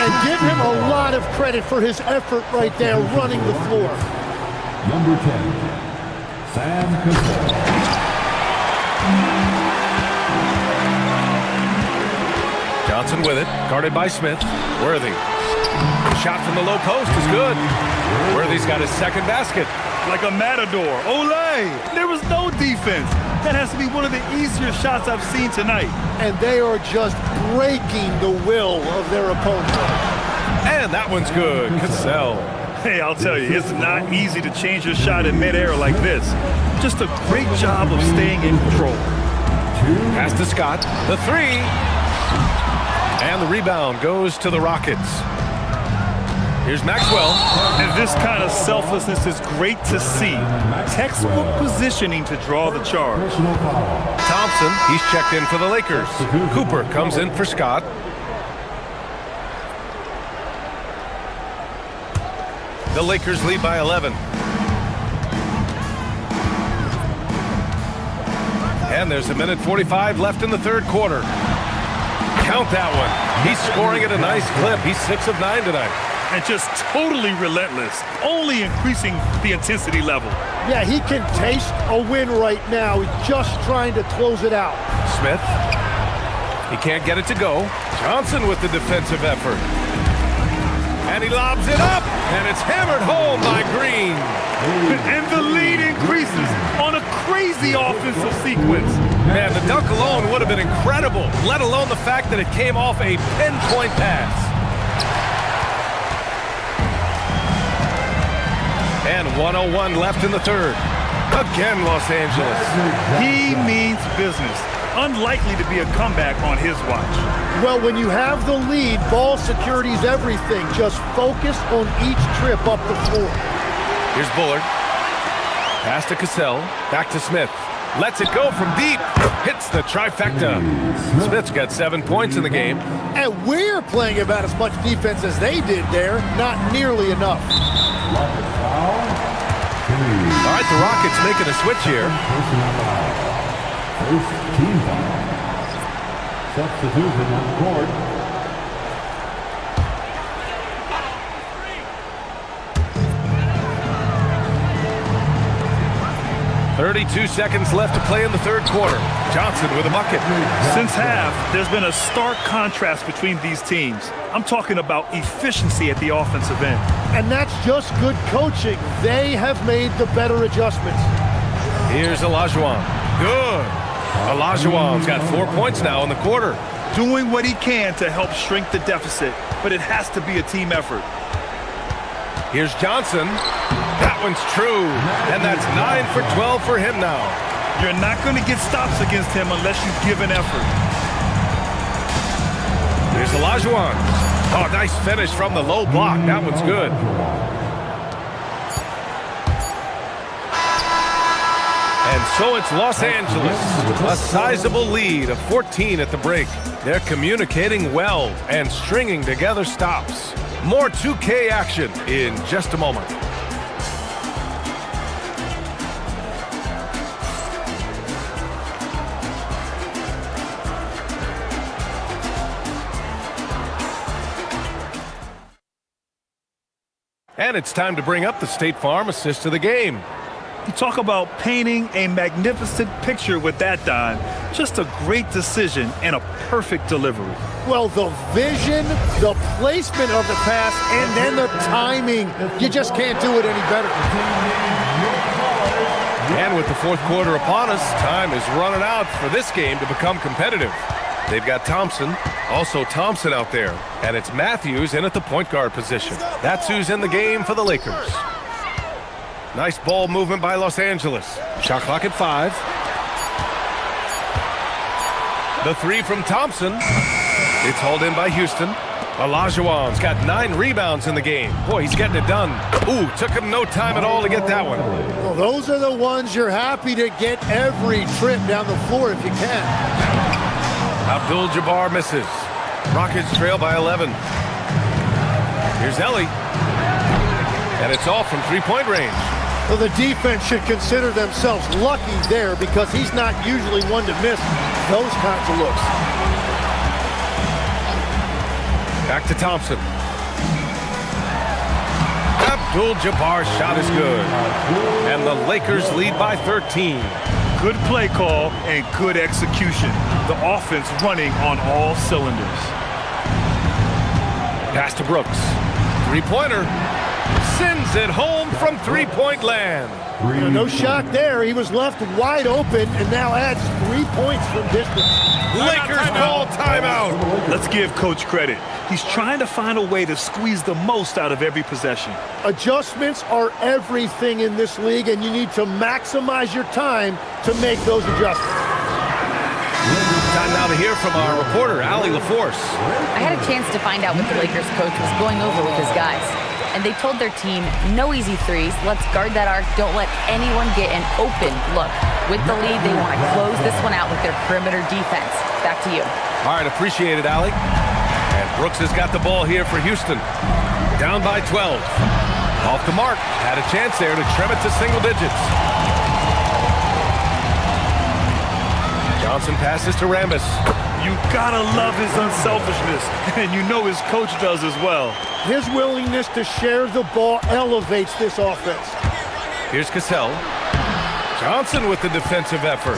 And give him a lot of credit for his effort right there, running the floor. Number 10, Sam Cassell. Johnson with it, guarded by Smith. Worthy. Shot from the low post is good. Worthy's got his second basket. Like a matador. Olay! There was no defense. That has to be one of the easier shots I've seen tonight. And they are just breaking the will of their opponent. And that one's good. Cassell. Hey, I'll tell you, it's not easy to change your shot in midair like this. Just a great job of staying in control. Pass to Scott. The 3. And the rebound goes to the Rockets. Here's Maxwell. And this kind of selflessness is great to see. Textbook positioning to draw the charge. Thompson, he's checked in for the Lakers. Cooper comes in for Scott. The Lakers lead by 11. And there's 1:45 left in the third quarter. Count that one. He's scoring at a nice clip. He's 6 of 9 tonight. And just totally relentless, only increasing the intensity level. Yeah, he can taste a win right now. He's just trying to close it out. Smith. He can't get it to go. Johnson with the defensive effort. And he lobs it up, and it's hammered home by Green. And the lead increases on a crazy offensive sequence. Man, the dunk alone would have been incredible, let alone the fact that it came off a pinpoint pass. And 1:01 left in the third. Again, Los Angeles. He means business. Unlikely to be a comeback on his watch. Well, when you have the lead, ball security is everything. Just focus on each trip up the floor. Here's Bullard. Pass to Cassell. Back to Smith. Lets it go from deep. Hits the trifecta. Smith's got 7 points in the game. And we're playing about as much defense as they did there. Not nearly enough. All right, the Rockets making a switch here. First team foul. Substitution on court. 32 seconds left to play in the third quarter. Johnson with a bucket. Since half, there's been a stark contrast between these teams. I'm talking about efficiency at the offensive end. And that's just good coaching. They have made the better adjustments. Here's Olajuwon. Good. Olajuwon's got 4 points now in the quarter. Doing what he can to help shrink the deficit, but it has to be a team effort. Here's Johnson. That one's true. And that's 9 for 12 for him now. You're not going to get stops against him unless you give an effort. Here's Olajuwon. Oh, nice finish from the low block. That one's good. And so it's Los Angeles. A sizable lead of 14 at the break. They're communicating well and stringing together stops. More 2K action in just a moment. And it's time to bring up the State Farm assist of the game. You talk about painting a magnificent picture with that, Don. Just a great decision and a perfect delivery. Well, the vision, the placement of the pass, and then the timing. You just can't do it any better. And with the fourth quarter upon us, time is running out for this game to become competitive. They've got Thompson, also Thompson out there, and it's Matthews in at the point guard position. That's who's in the game for the Lakers. Nice ball movement by Los Angeles. Shot clock at 5. The three from Thompson. It's hauled in by Houston. Olajuwon's got 9 rebounds in the game. Boy, he's getting it done. Ooh, took him no time at all to get that one. Well, those are the ones you're happy to get every trip down the floor if you can. Abdul-Jabbar misses. Rockets trail by 11. Here's Ellie. And it's off from three-point range. Well, the defense should consider themselves lucky there because he's not usually one to miss those kinds of looks. Back to Thompson. Abdul-Jabbar's shot is good. And the Lakers lead by 13. Good play call and good execution. The offense running on all cylinders. Pass to Brooks. Three-pointer. Sends it home from three-point land. No shock there. He was left wide open and now adds 3 points from distance. Lakers call timeout. Let's give Coach credit. He's trying to find a way to squeeze the most out of every possession. Adjustments are everything in this league, and you need to maximize your time to make those adjustments. Time now to hear from our reporter, Allie LaForce. I had a chance to find out what the Lakers coach was going over with his guys. And they told their team, no easy threes, let's guard that arc, don't let anyone get an open look. With the lead, they want to close this one out with their perimeter defense. Back to you. All right, appreciate it, Allie. And Brooks has got the ball here for Houston. Down by 12. Off the mark. Had a chance there to trim it to single digits. Johnson passes to Rambis. You gotta love his unselfishness, and you know his coach does as well. His willingness to share the ball elevates this offense. Here's Cassell. Johnson with the defensive effort.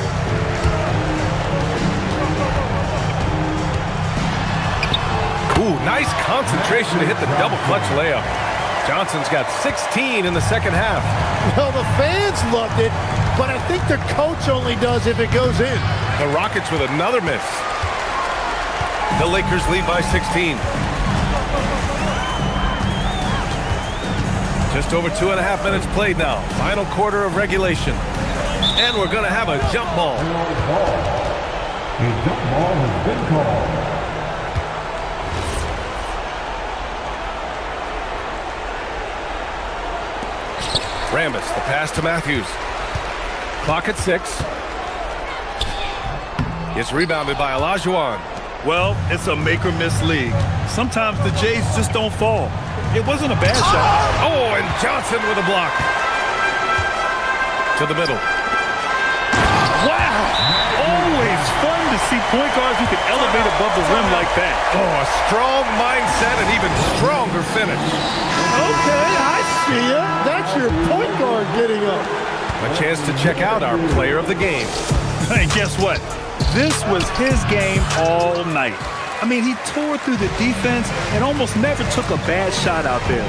Ooh, nice concentration to hit the double clutch layup. Johnson's got 16 in the second half. Well, the fans loved it, but I think the coach only does if it goes in. The Rockets with another miss. The Lakers lead by 16. Just over 2.5 minutes played now. Final quarter of regulation. And we're going to have a jump ball. A jump ball has been called. Rambis, the pass to Matthews. Clock at 6. It's rebounded by Olajuwon. Well, it's a make-or-miss league. Sometimes the Jays just don't fall. It wasn't a bad shot. Oh, and Johnson with a block. To the middle. Wow! Always fun to see point guards who can elevate above the rim like that. Oh, a strong mindset and even stronger finish. Okay, I see ya. That's your point guard getting up. A chance to check out our player of the game. And guess what? This was his game all night. I mean, he tore through the defense and almost never took a bad shot out there.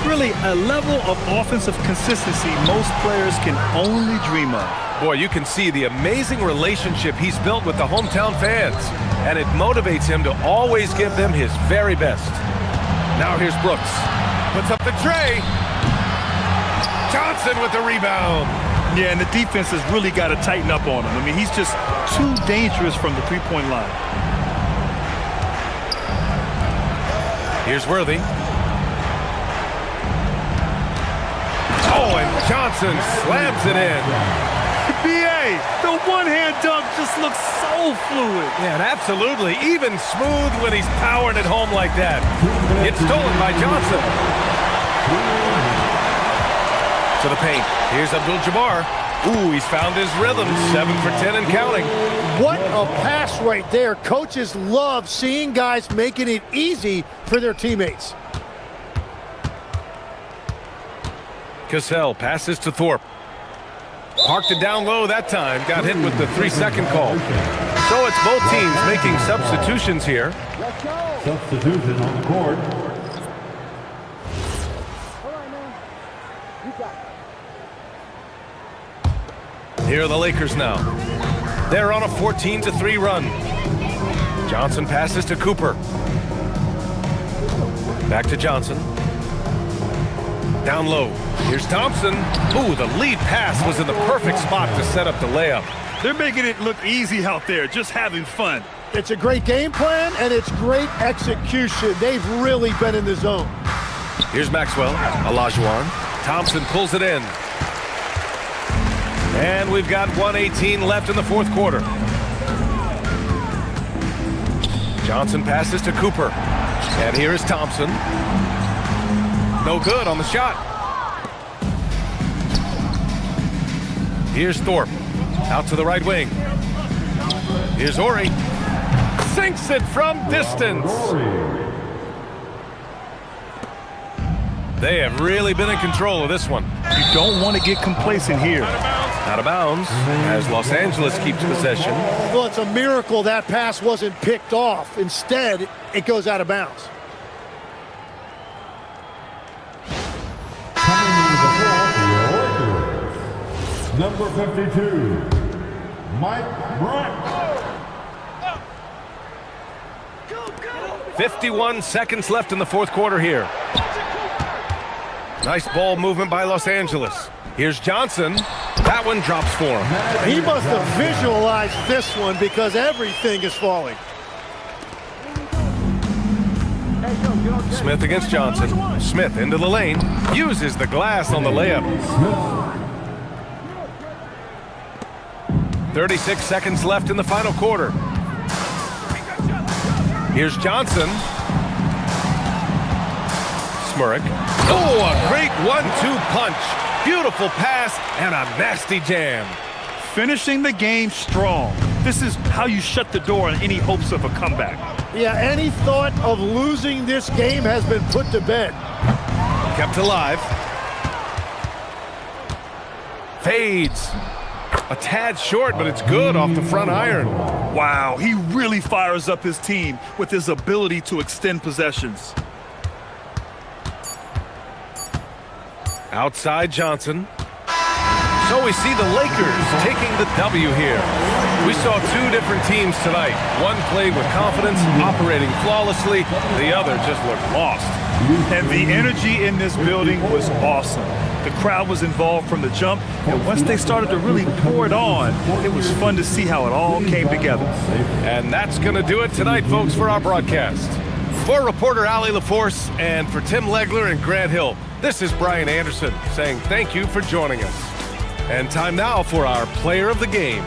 Really, a level of offensive consistency most players can only dream of. Boy, you can see the amazing relationship he's built with the hometown fans, and it motivates him to always give them his very best. Now here's Brooks. Puts up the tray. Johnson with the rebound. Yeah, and the defense has really got to tighten up on him. I mean, he's just too dangerous from the three-point line. Here's Worthy. Oh, and Johnson slams it in. BA, the one-hand dunk just looks so fluid. Yeah, and absolutely. Even smooth when he's powering it home like that. It's stolen by Johnson. To the paint. Here's Abdul-Jabbar. Ooh, he's found his rhythm. 7 for 10 and counting. What a pass right there. Coaches love seeing guys making it easy for their teammates. Cassell passes to Thorpe. Parked it down low that time. Got hit with the 3-second call. So it's both teams making substitutions here. Substitution on the court. Here are the Lakers now. They're on a 14-3 run. Johnson passes to Cooper. Back to Johnson. Down low. Here's Thompson. Ooh, the lead pass was in the perfect spot to set up the layup. They're making it look easy out there, just having fun. It's a great game plan, and it's great execution. They've really been in the zone. Here's Maxwell. Olajuwon. Thompson pulls it in. And we've got 1:18 left in the fourth quarter. Johnson passes to Cooper. And here is Thompson. No good on the shot. Here's Thorpe. Out to the right wing. Here's Horry. Sinks it from distance. They have really been in control of this one. You don't want to get complacent here. Out of bounds as Los Angeles keeps possession. Well, it's a miracle that pass wasn't picked off. Instead, it goes out of bounds. Coming into the ball for your Lakers. Number 52, Mike Brown. 51 seconds left in the fourth quarter here. Nice ball movement by Los Angeles. Here's Johnson. That one drops for him. He must have visualized this one because everything is falling. Smith against Johnson. Smith into the lane. Uses the glass on the layup. 36 seconds left in the final quarter. Here's Johnson. Smurek. Oh, a great 1-2 punch. Beautiful pass and a nasty jam. Finishing the game strong. This is how you shut the door on any hopes of a comeback. Yeah, any thought of losing this game has been put to bed. Kept alive. Fades. A tad short, but it's good off the front iron. Wow, he really fires up his team with his ability to extend possessions. Outside Johnson. So we see the Lakers taking the W here. We saw two different teams tonight. One played with confidence, operating flawlessly. The other just looked lost. And the energy in this building was awesome. The crowd was involved from the jump, and once they started to really pour it on, it was fun to see how it all came together. And that's going to do it tonight, folks, for our broadcast. For reporter Allie LaForce and for Tim Legler and Grant Hill, this is Brian Anderson saying thank you for joining us. And time now for our player of the game.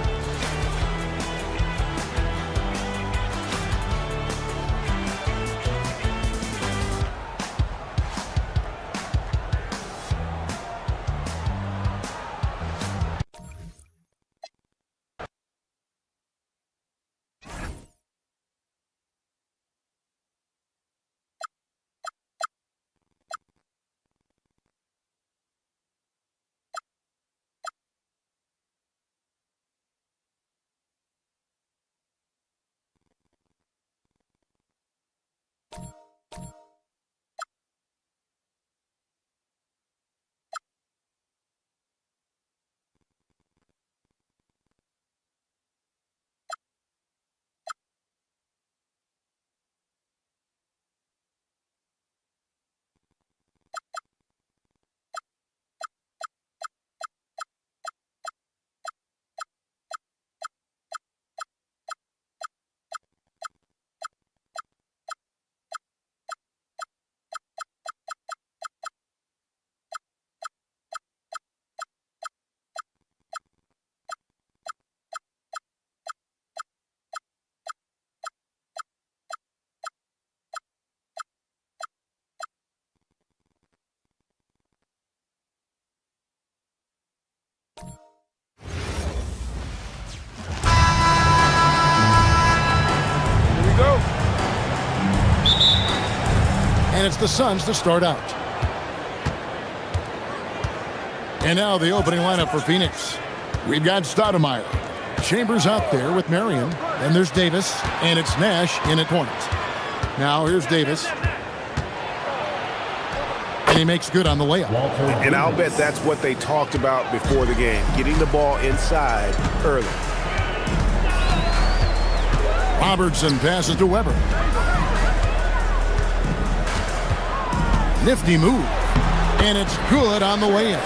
the Suns to start out. And now the opening lineup for Phoenix. We've got Stoudemire. Chambers out there with Marion. Then there's Davis, and it's Nash in at point. Now here's Davis. And he makes good on the layup. And I'll bet that's what they talked about before the game, getting the ball inside early. Robertson passes to Weber. Nifty move. And it's good on the way in.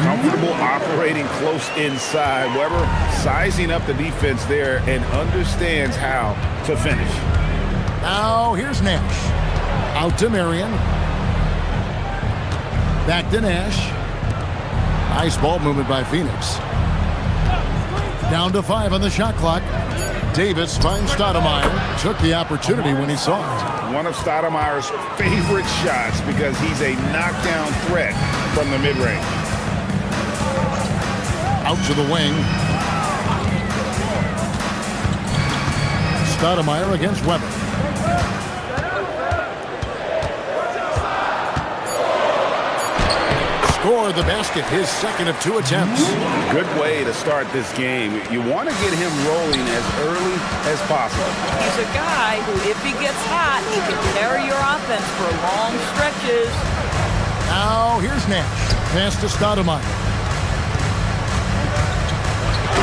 Comfortable operating close inside. Weber sizing up the defense there and understands how to finish. Now here's Nash. Out to Marion. Back to Nash. Nice ball movement by Phoenix. Down to 5 on the shot clock. Davis finds Stoudemire. Took the opportunity when he saw it. One of Stoudemire's favorite shots because he's a knockdown threat from the mid-range. Out to the wing. Stoudemire against Weber. Scored the basket, his second of 2 attempts. Good way to start this game. You want to get him rolling as early as possible. He's a guy who, if he gets hot, he can carry your offense for long stretches. Now here's Nash. Pass to Stoudemire.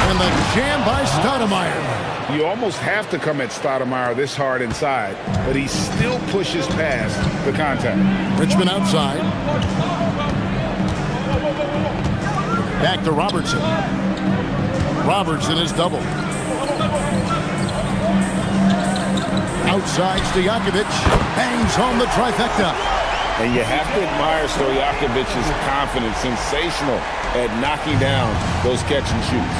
And the jam by Stoudemire. You almost have to come at Stoudemire this hard inside, but he still pushes past the contact. Richmond outside. Back to Robertson. Robertson is double. Outside, Stojakovic bangs home the trifecta. And you have to admire Stojakovic's confidence. Sensational at knocking down those catch and shoots.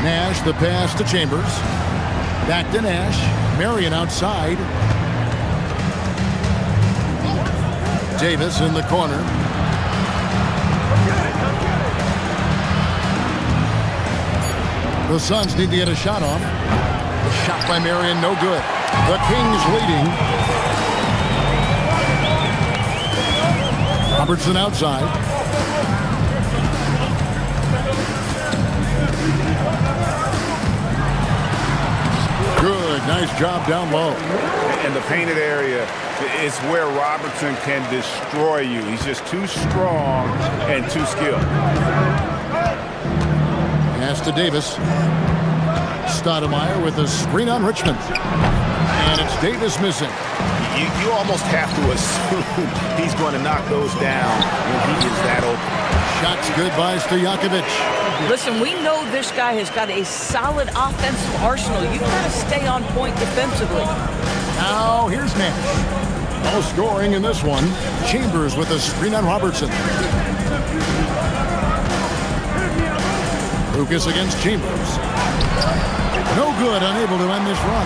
Nash, the pass to Chambers. Back to Nash. Marion outside. Davis in the corner. The Suns need to get a shot off. The shot by Marion, no good. The Kings leading. Robertson outside. Good, nice job down low. And the painted area is where Robertson can destroy you. He's just too strong and too skilled. Pass to Davis. Stoudemire with a screen on Richmond. And it's Davis missing. You almost have to assume he's going to knock those down when he is that open. Shots good by Stojakovic. Listen, we know this guy has got a solid offensive arsenal. You've got to stay on point defensively. Now here's Nash. No scoring in this one. Chambers with a screen on Robertson. Lucas against Chambers. No good, unable to end this run.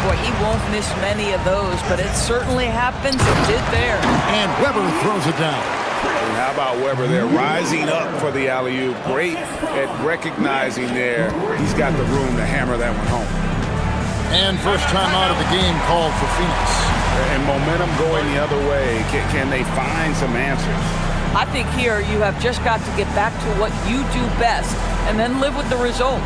Boy, he won't miss many of those, but it certainly happens. It did there. And Weber throws it down. And how about Weber there, rising up for the alley-oop. Great at recognizing there. He's got the room to hammer that one home. And first time out of the game called for Phoenix. And momentum going the other way. Can they find some answers? I think here you have just got to get back to what you do best and then live with the results.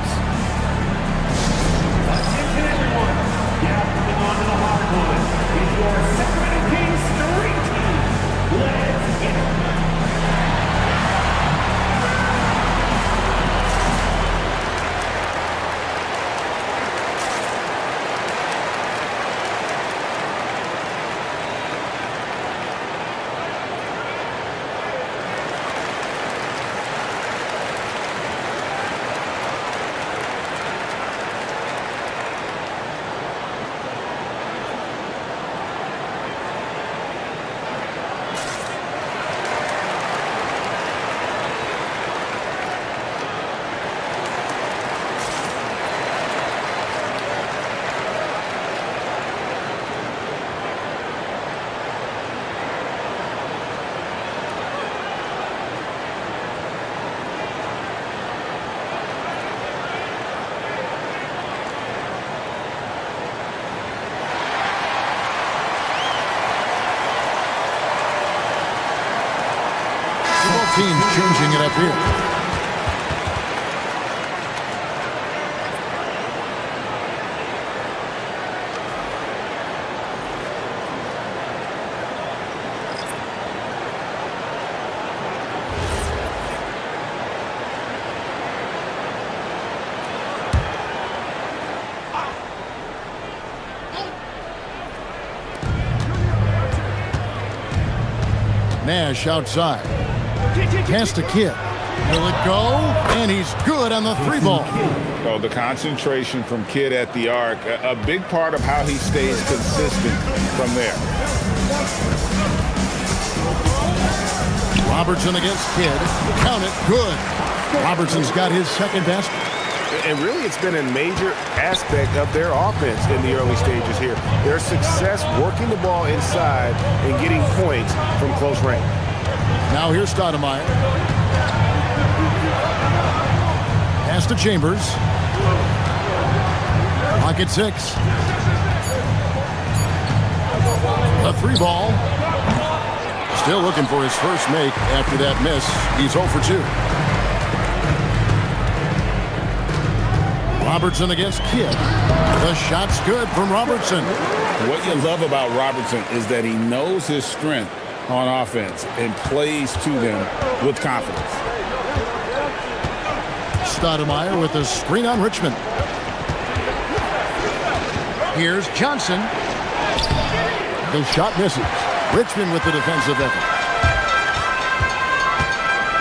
teams changing it up here. Nash outside. Pass to Kidd. Will it go? And he's good on the 3-ball. Oh, the concentration from Kidd at the arc, a big part of how he stays consistent from there. Robertson against Kidd. Count it. Good. Robertson's got his second basket. And really, it's been a major aspect of their offense in the early stages here. Their success working the ball inside and getting points from close range. Now here's Stoudemire. Pass to Chambers. Pocket 6. A 3-ball. Still looking for his first make after that miss. He's 0 for 2. Robertson against Kidd. The shot's good from Robertson. What you love about Robertson is that he knows his strength on offense and plays to them with confidence. Stoudemire with a screen on Richmond. Here's Johnson. The shot misses. Richmond with the defensive effort.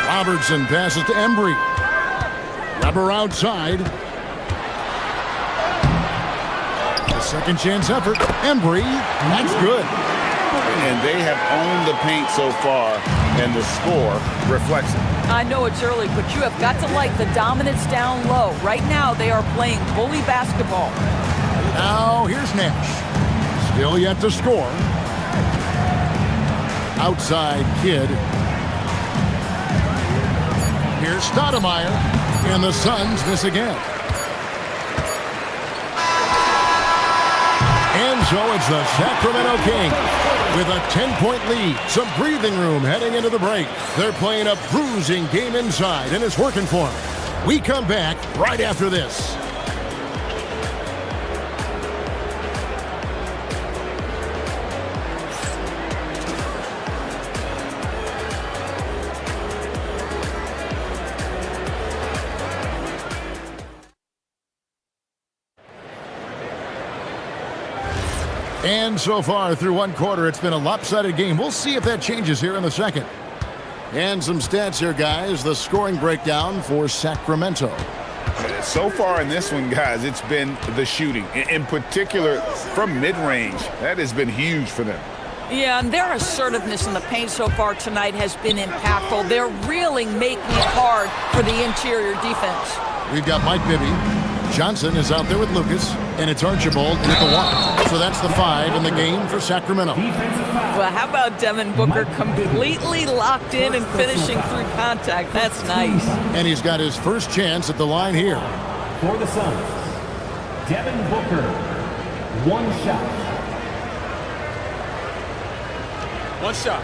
Robertson passes to Embry. Rubber outside. Second chance effort. Embry. That's good. And they have owned the paint so far, and the score reflects it. I know it's early, but you have got to like the dominance down low. Right now, they are playing bully basketball. Now, here's Nash. Still yet to score. Outside Kidd. Here's Stoudemire. And the Suns miss again. And so it's the Sacramento Kings with a 10-point lead. Some breathing room heading into the break. They're playing a bruising game inside, and it's working for them. We come back right after this. And so far through one quarter, it's been a lopsided game. We'll see if that changes here in the second. And some stats here, guys. The scoring breakdown for Sacramento. So far in this one, guys, it's been the shooting. In particular, from mid-range. That has been huge for them. Yeah, and their assertiveness in the paint so far tonight has been impactful. They're really making it hard for the interior defense. We've got Mike Bibby. Johnson is out there with Lucas, and it's Archibald with the 1. So that's the 5 in the game for Sacramento. Well, how about Devin Booker completely locked in and finishing through contact? That's nice. And he's got his first chance at the line here. For the Suns, Devin Booker, 1 shot. 1 shot.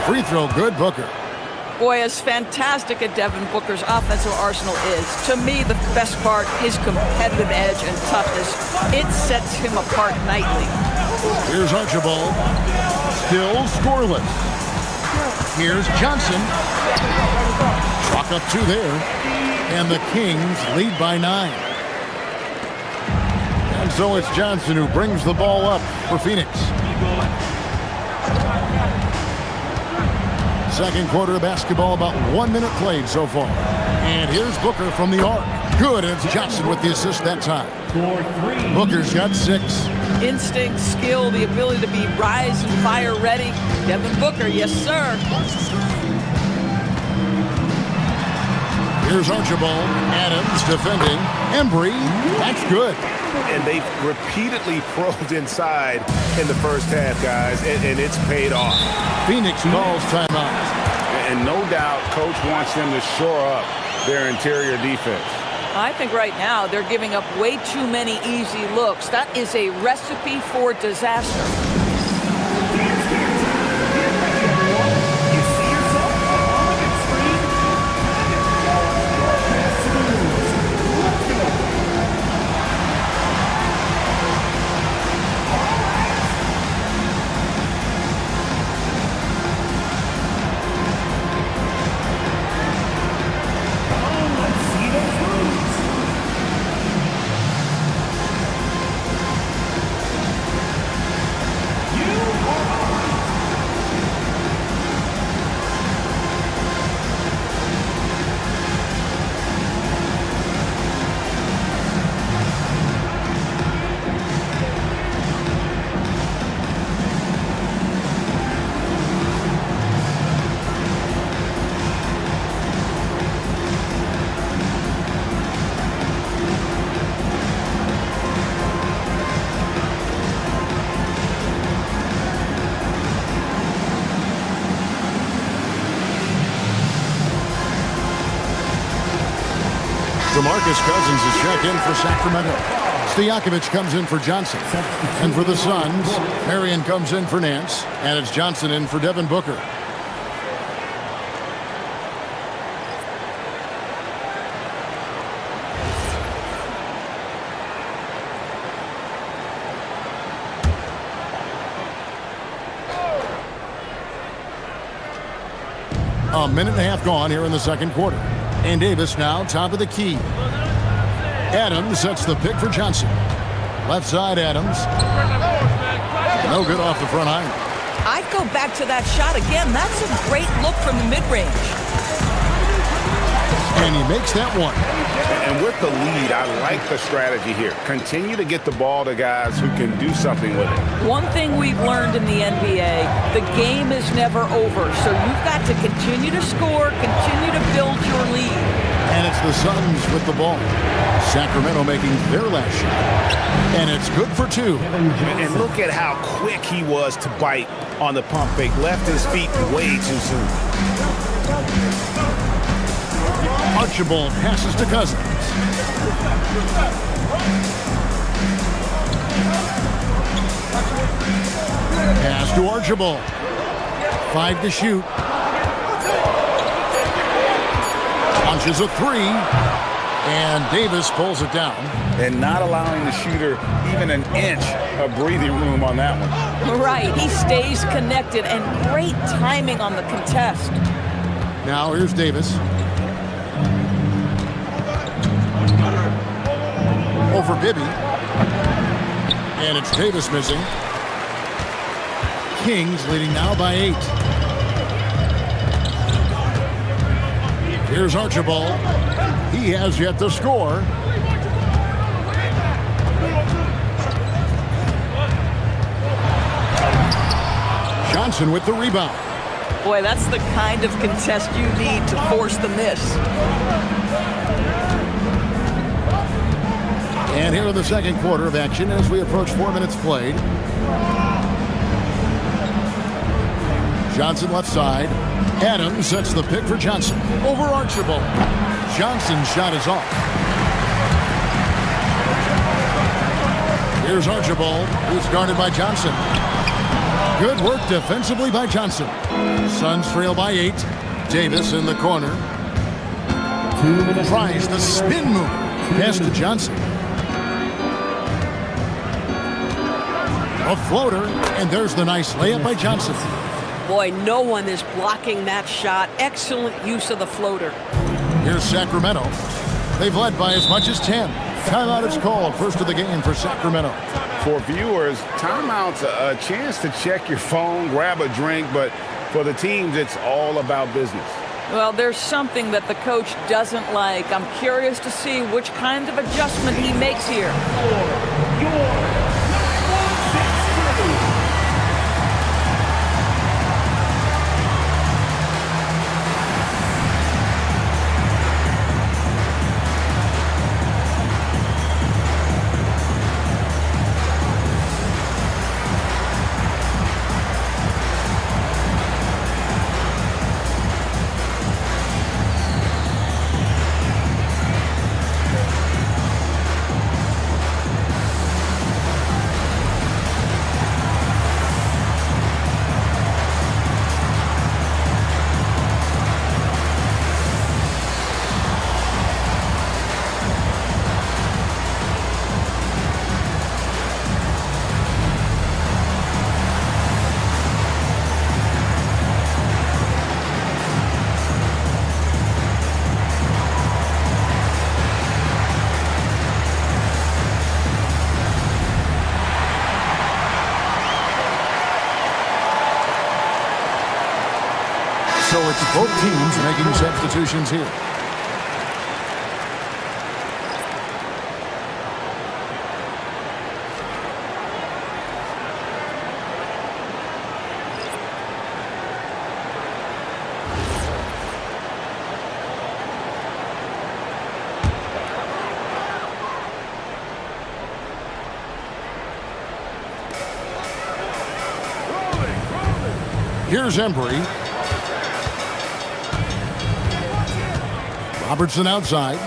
Free throw, good, Booker. Boy, as fantastic as Devin Booker's offensive arsenal is, to me, the best part, his competitive edge and toughness, it sets him apart nightly. Here's Archibald. Still scoreless. Here's Johnson. Clock up 2 there. And the Kings lead by 9. And so it's Johnson who brings the ball up for Phoenix. Second quarter of basketball, about 1 minute played so far. And here's Booker from the arc. Good, and it's Johnson with the assist that time. Booker's got 6. Instinct, skill, the ability to be rise and fire ready. Devin Booker, yes, sir. Here's Archibald. Adams defending. Embry. That's good. And they've repeatedly probed inside in the first half, guys, and it's paid off. Phoenix calls timeout. And no doubt, Coach wants them to shore up their interior defense. I think right now they're giving up way too many easy looks. That is a recipe for disaster. DeMarcus Cousins is checked in for Sacramento. Stojakovic comes in for Johnson. And for the Suns, Marion comes in for Nance. And it's Johnson in for Devin Booker. A minute and a half gone here in the second quarter. And Davis now top of the key. Adams sets the pick for Johnson. Left side, Adams. No good off the front iron. I'd go back to that shot again. That's a great look from the mid-range. And he makes that one. And with the lead, I like the strategy here. Continue to get the ball to guys who can do something with it. One thing we've learned in the NBA, the game is never over. So you've got to continue to score, continue to build your lead. And it's the Suns with the ball. Sacramento making their last shot. And it's good for two. And look at how quick he was to bite on the pump fake. Left his feet way too soon. Archibald passes to Cousins. Pass to Archibald. 5 to shoot. Launches a three. And Davis pulls it down. And not allowing the shooter even an inch of breathing room on that one. Right. He stays connected and great timing on the contest. Now here's Davis. Over Bibby. And it's Davis missing. Kings leading now by 8. Here's Archibald. He has yet to score. Johnson with the rebound. Boy, that's the kind of contest you need to force the miss. And here in the second quarter of action as we approach 4 minutes played. Johnson left side. Adams sets the pick for Johnson. Over Archibald. Johnson's shot is off. Here's Archibald, who's guarded by Johnson. Good work defensively by Johnson. Suns trail by 8. Davis in the corner. Tries the spin move. Pass to Johnson. A floater, and there's the nice layup by Johnson. Boy, no one is blocking that shot. Excellent use of the floater. Here's Sacramento. They've led by as much as 10. Timeout is called. First of the game for Sacramento. For viewers, timeout's a chance to check your phone, grab a drink, but for the teams, it's all about business. Well, there's something that the coach doesn't like. I'm curious to see which kind of adjustment he makes here. it's both teams making substitutions here. Here's Embry. Robertson outside.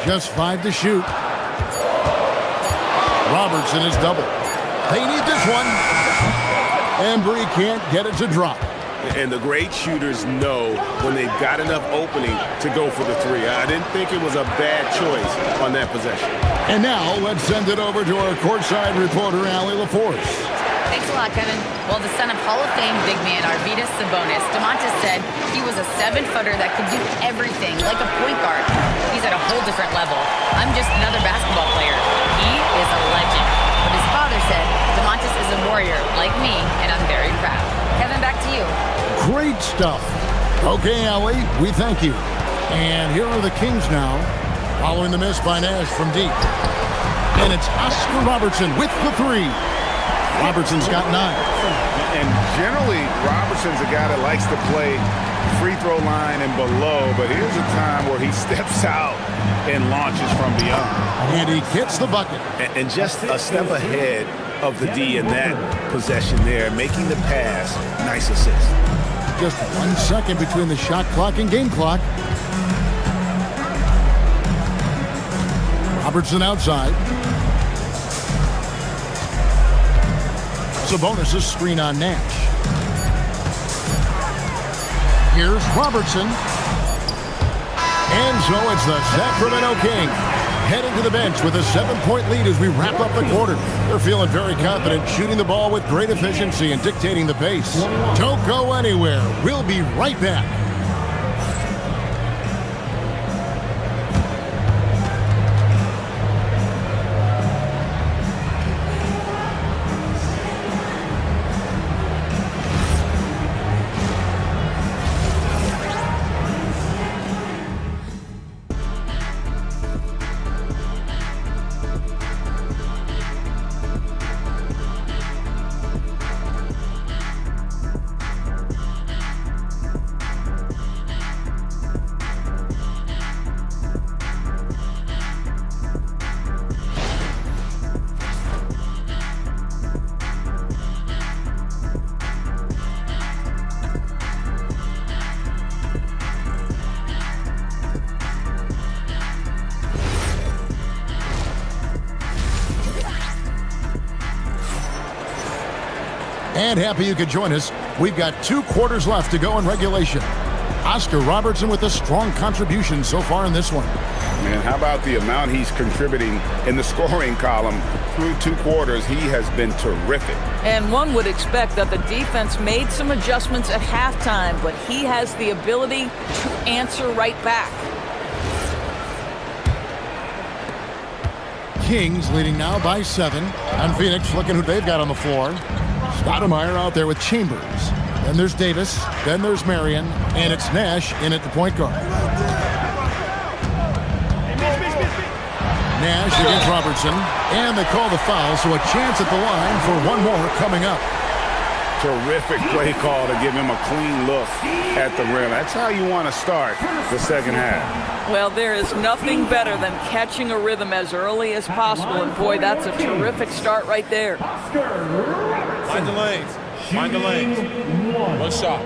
Just 5 to shoot. Robertson is double. They need this one. Embry can't get it to drop. And the great shooters know when they've got enough opening to go for the three. I didn't think it was a bad choice on that possession. And now let's send it over to our courtside reporter, Allie LaForce. Thanks a lot, Kevin. Well, the son of Hall of Fame big man Arvydas Sabonis, DeMontis said he was a 7-footer that could do everything, like a point guard. He's at a whole different level. I'm just another basketball player. He is a legend. But his father said DeMontis is a warrior, like me, and I'm very proud. Kevin, back to you. Great stuff. Okay, Allie, we thank you. And here are the Kings now, following the miss by Nash from deep. And it's Oscar Robertson with the three. Robertson's got 9. And generally, Robertson's a guy that likes to play free throw line and below, but here's a time where he steps out and launches from beyond. And he gets the bucket. And just a step ahead of the D in that possession there, making the pass. Nice assist. Just 1 second between the shot clock and game clock. Robertson outside. Sabonis' screen on Nash. Here's Robertson. And so it's the Sacramento Kings heading to the bench with a 7-point lead as we wrap up the quarter. They're feeling very confident, shooting the ball with great efficiency and dictating the pace. Don't go anywhere. We'll be right back. And happy you could join us. We've got 2 quarters left to go in regulation. Oscar Robertson with a strong contribution so far in this one. Man, how about the amount he's contributing in the scoring column through 2 quarters? He has been terrific. And one would expect that the defense made some adjustments at halftime, but he has the ability to answer right back. Kings leading now by 7. And Phoenix looking who they've got on the floor. Stoudemire out there with Chambers. Then there's Davis. Then there's Marion. And it's Nash in at the point guard. Nash against Robertson. And they call the foul, so a chance at the line for one more coming up. Terrific play call to give him a clean look at the rim. That's how you want to start the second half. Well, there is nothing better than catching a rhythm as early as possible. And boy, that's a terrific start right there. Find the lanes. Find the lanes. 1 shot.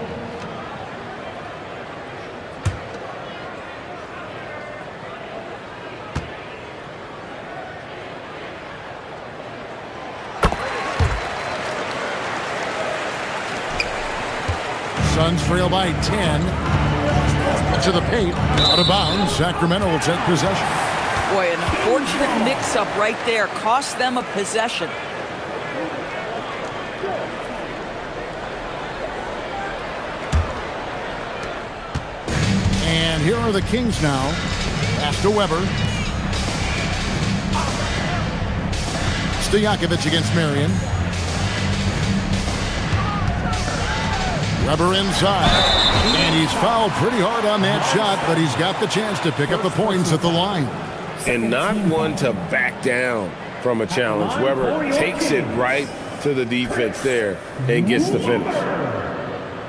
Suns trail by 10. To the paint. Out of bounds. Sacramento will take possession. Boy, an unfortunate mix-up right there cost them a possession. And here are the Kings now. Pass to Weber. Stojakovic against Marion. Weber inside. And he's fouled pretty hard on that shot, but he's got the chance to pick up the points at the line. And not one to back down from a challenge. Weber takes it right to the defense there and gets the finish.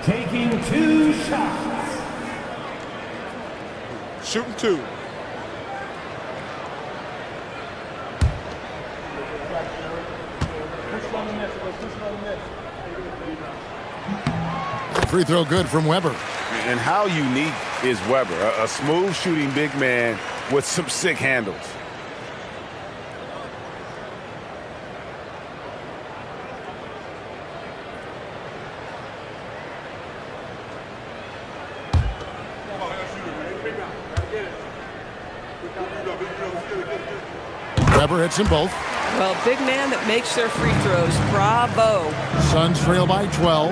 Taking 2 shots. Shooting 2. Free throw good from Weber. And how unique is Weber? A smooth shooting big man with some sick handles. Weber hits them both. Well, big man that makes their free throws. Bravo. Suns trail by 12.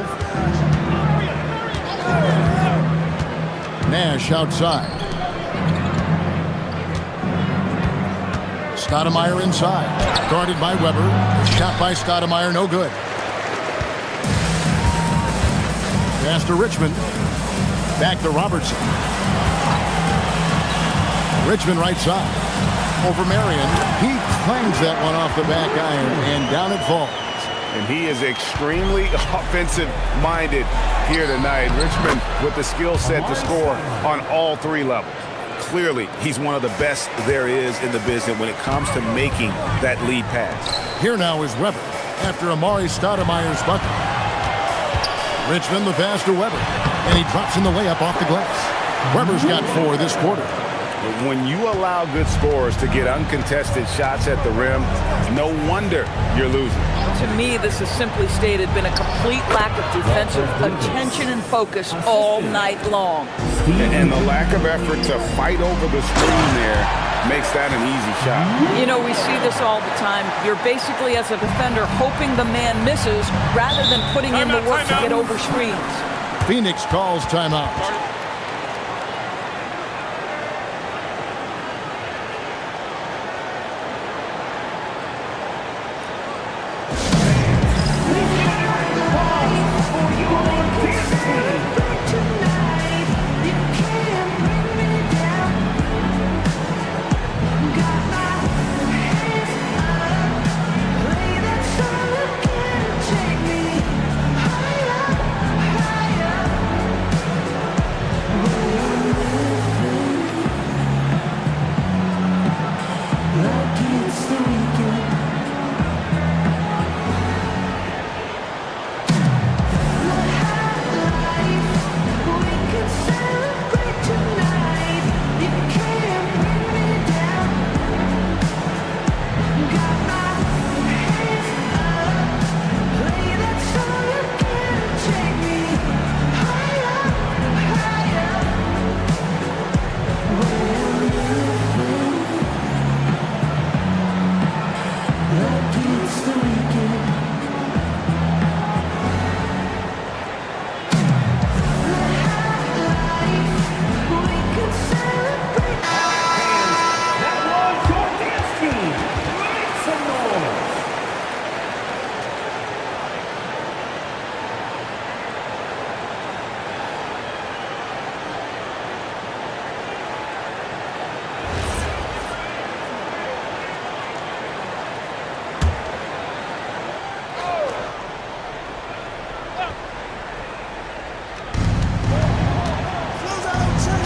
Nash outside. Stoudemire inside. Guarded by Weber. Shot by Stoudemire, no good. Pass to Richmond. Back to Robertson. Richmond right side. Over Marion. He clangs that one off the back iron, and down it falls. And he is extremely offensive-minded here tonight. Richmond with the skill set to score on all 3 levels. Clearly, he's one of the best there is in the business when it comes to making that lead pass. Here now is Weber after Amari Stoudemire's bucket. Richmond the pass to Weber, and he drops in the layup off the glass. Weber's got 4 this quarter. When you allow good scorers to get uncontested shots at the rim, no wonder you're losing. To me, this has simply stated been a complete lack of defensive attention and focus all night long. And the lack of effort to fight over the screen there makes that an easy shot. You know, we see this all the time. You're basically, as a defender, hoping the man misses rather than putting in the work to get over screens. Phoenix calls timeout.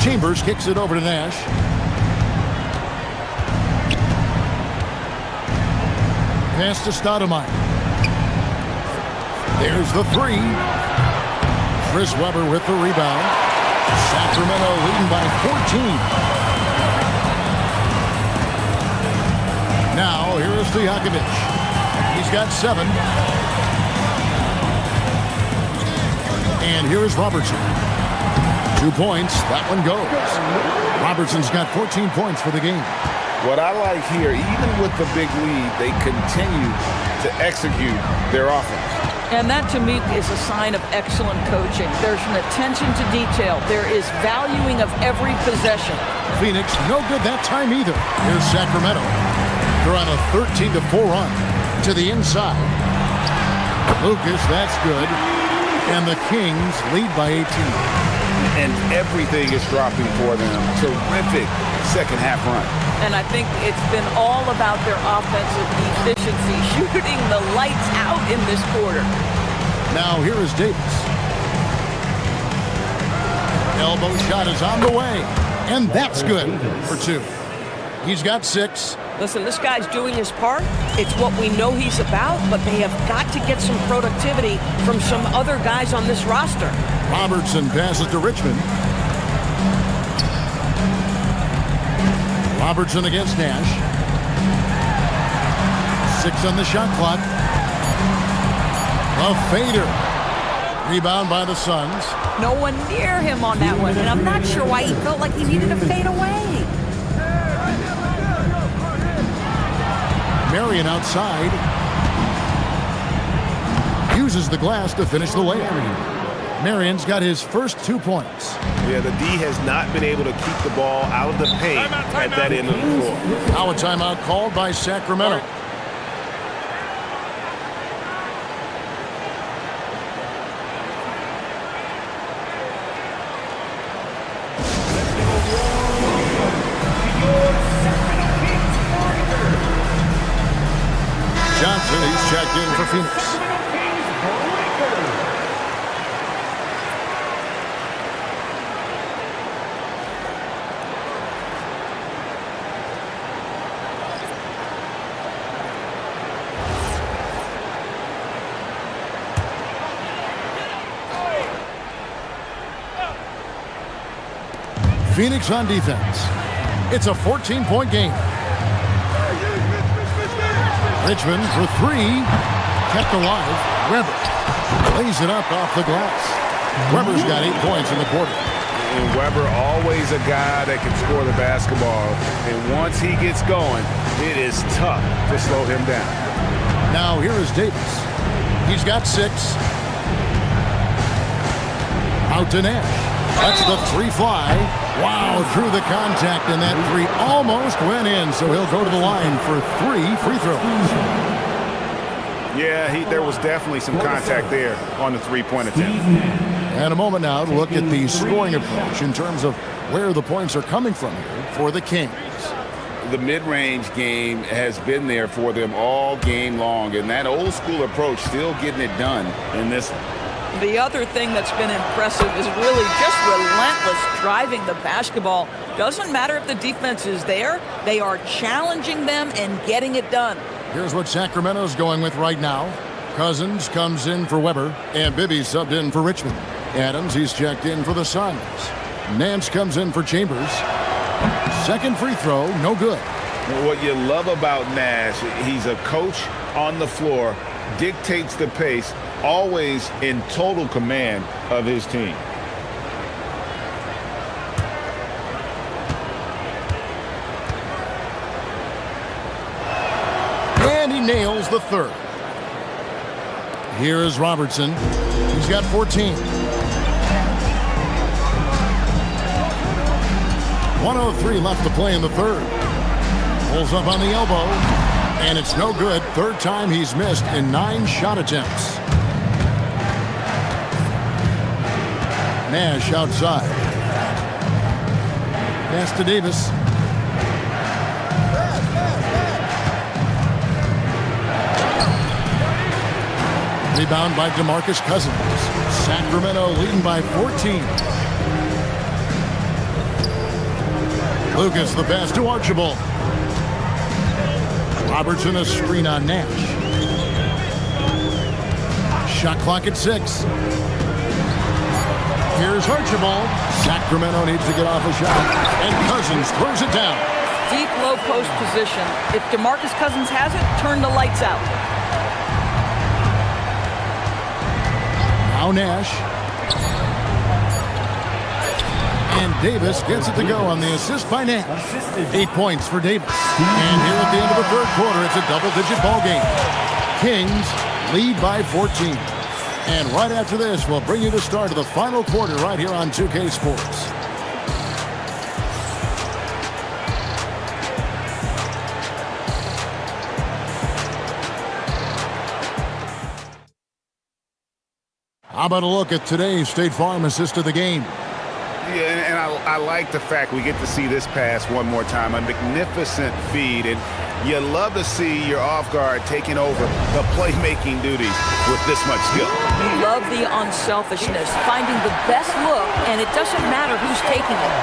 Chambers kicks it over to Nash. Pass to Stoudemire. There's the 3. Chris Weber with the rebound. Sacramento leading by 14. Now here is Stojakovic. He's got 7. And here is Robertson. 2 points. That one goes. Robertson's got 14 points for the game. What I like here, even with the big lead, they continue to execute their offense. And that, to me, is a sign of excellent coaching. There's an attention to detail. There is valuing of every possession. Phoenix, no good that time either. Here's Sacramento. They're on a 13-4 run to the inside. Lucas, that's good. And the Kings lead by 18. And everything is dropping for them. Terrific second half run. And I think it's been all about their offensive efficiency, shooting the lights out in this quarter. Now here is Davis. Elbow shot is on the way. And that's good for 2. He's got 6. Listen, this guy's doing his part. It's what we know he's about, but they have got to get some productivity from some other guys on this roster. Robertson passes to Richmond. Robertson against Nash. 6 on the shot clock. A fader. Rebound by the Suns. No one near him on that one, and I'm not sure why he felt like he needed to fade away. Marion outside. Uses the glass to finish the layup. Marion's got his first 2 points. Yeah, the D has not been able to keep the ball out of the paint at that end of the floor. Now a timeout called by Sacramento. Johnson, he's checked in for Phoenix. Phoenix on defense. It's a 14-point game. Richmond for 3. Kept alive. Weber lays it up off the glass. Weber's got 8 points in the quarter. And Weber, always a guy that can score the basketball. And once he gets going, it is tough to slow him down. Now here is Davis. He's got 6. Out to Nash. That's the 3 fly. Wow, through the contact, and that 3 almost went in, so he'll go to the line for 3 free throws. Yeah, there was definitely some contact there on the three-point attempt. And a moment now to look at the scoring approach in terms of where the points are coming from here for the Kings. The mid-range game has been there for them all game long, and that old-school approach still getting it done in this one. The other thing that's been impressive is really just relentless driving the basketball. Doesn't matter if the defense is there, they are challenging them and getting it done. Here's what Sacramento's going with right now. Cousins comes in for Weber, and Bibby subbed in for Richmond. Adams, he's checked in for the Suns. Nance comes in for Chambers. Second free throw, no good. What you love about Nash, he's a coach on the floor, dictates the pace, always in total command of his team. And he nails the 3rd. Here is Robertson. He's got 14. 1:03 left to play in the 3rd. Pulls up on the elbow, and it's no good. 3rd time he's missed in 9 shot attempts. Nash outside. Pass to Davis. Rebound by DeMarcus Cousins. Sacramento leading by 14. Lucas the pass to Archibald. Robertson a screen on Nash. Shot clock at 6. Here's Archibald. Sacramento needs to get off a shot. And Cousins throws it down. Deep low post position. If DeMarcus Cousins has it, turn the lights out. Now Nash. And Davis gets it to go on the assist by Nash. 8 points for Davis. And here at the end of the 3rd quarter, it's a double-digit ball game. Kings lead by 14. And right after this, we'll bring you the start of the final quarter right here on 2K Sports. How about a look at today's State Farm assist of the game? Yeah, and I like the fact we get to see this pass one more time. A magnificent feed, and you love to see your off guard taking over the playmaking duties with this much skill. Love the unselfishness, finding the best look, and it doesn't matter who's taking it.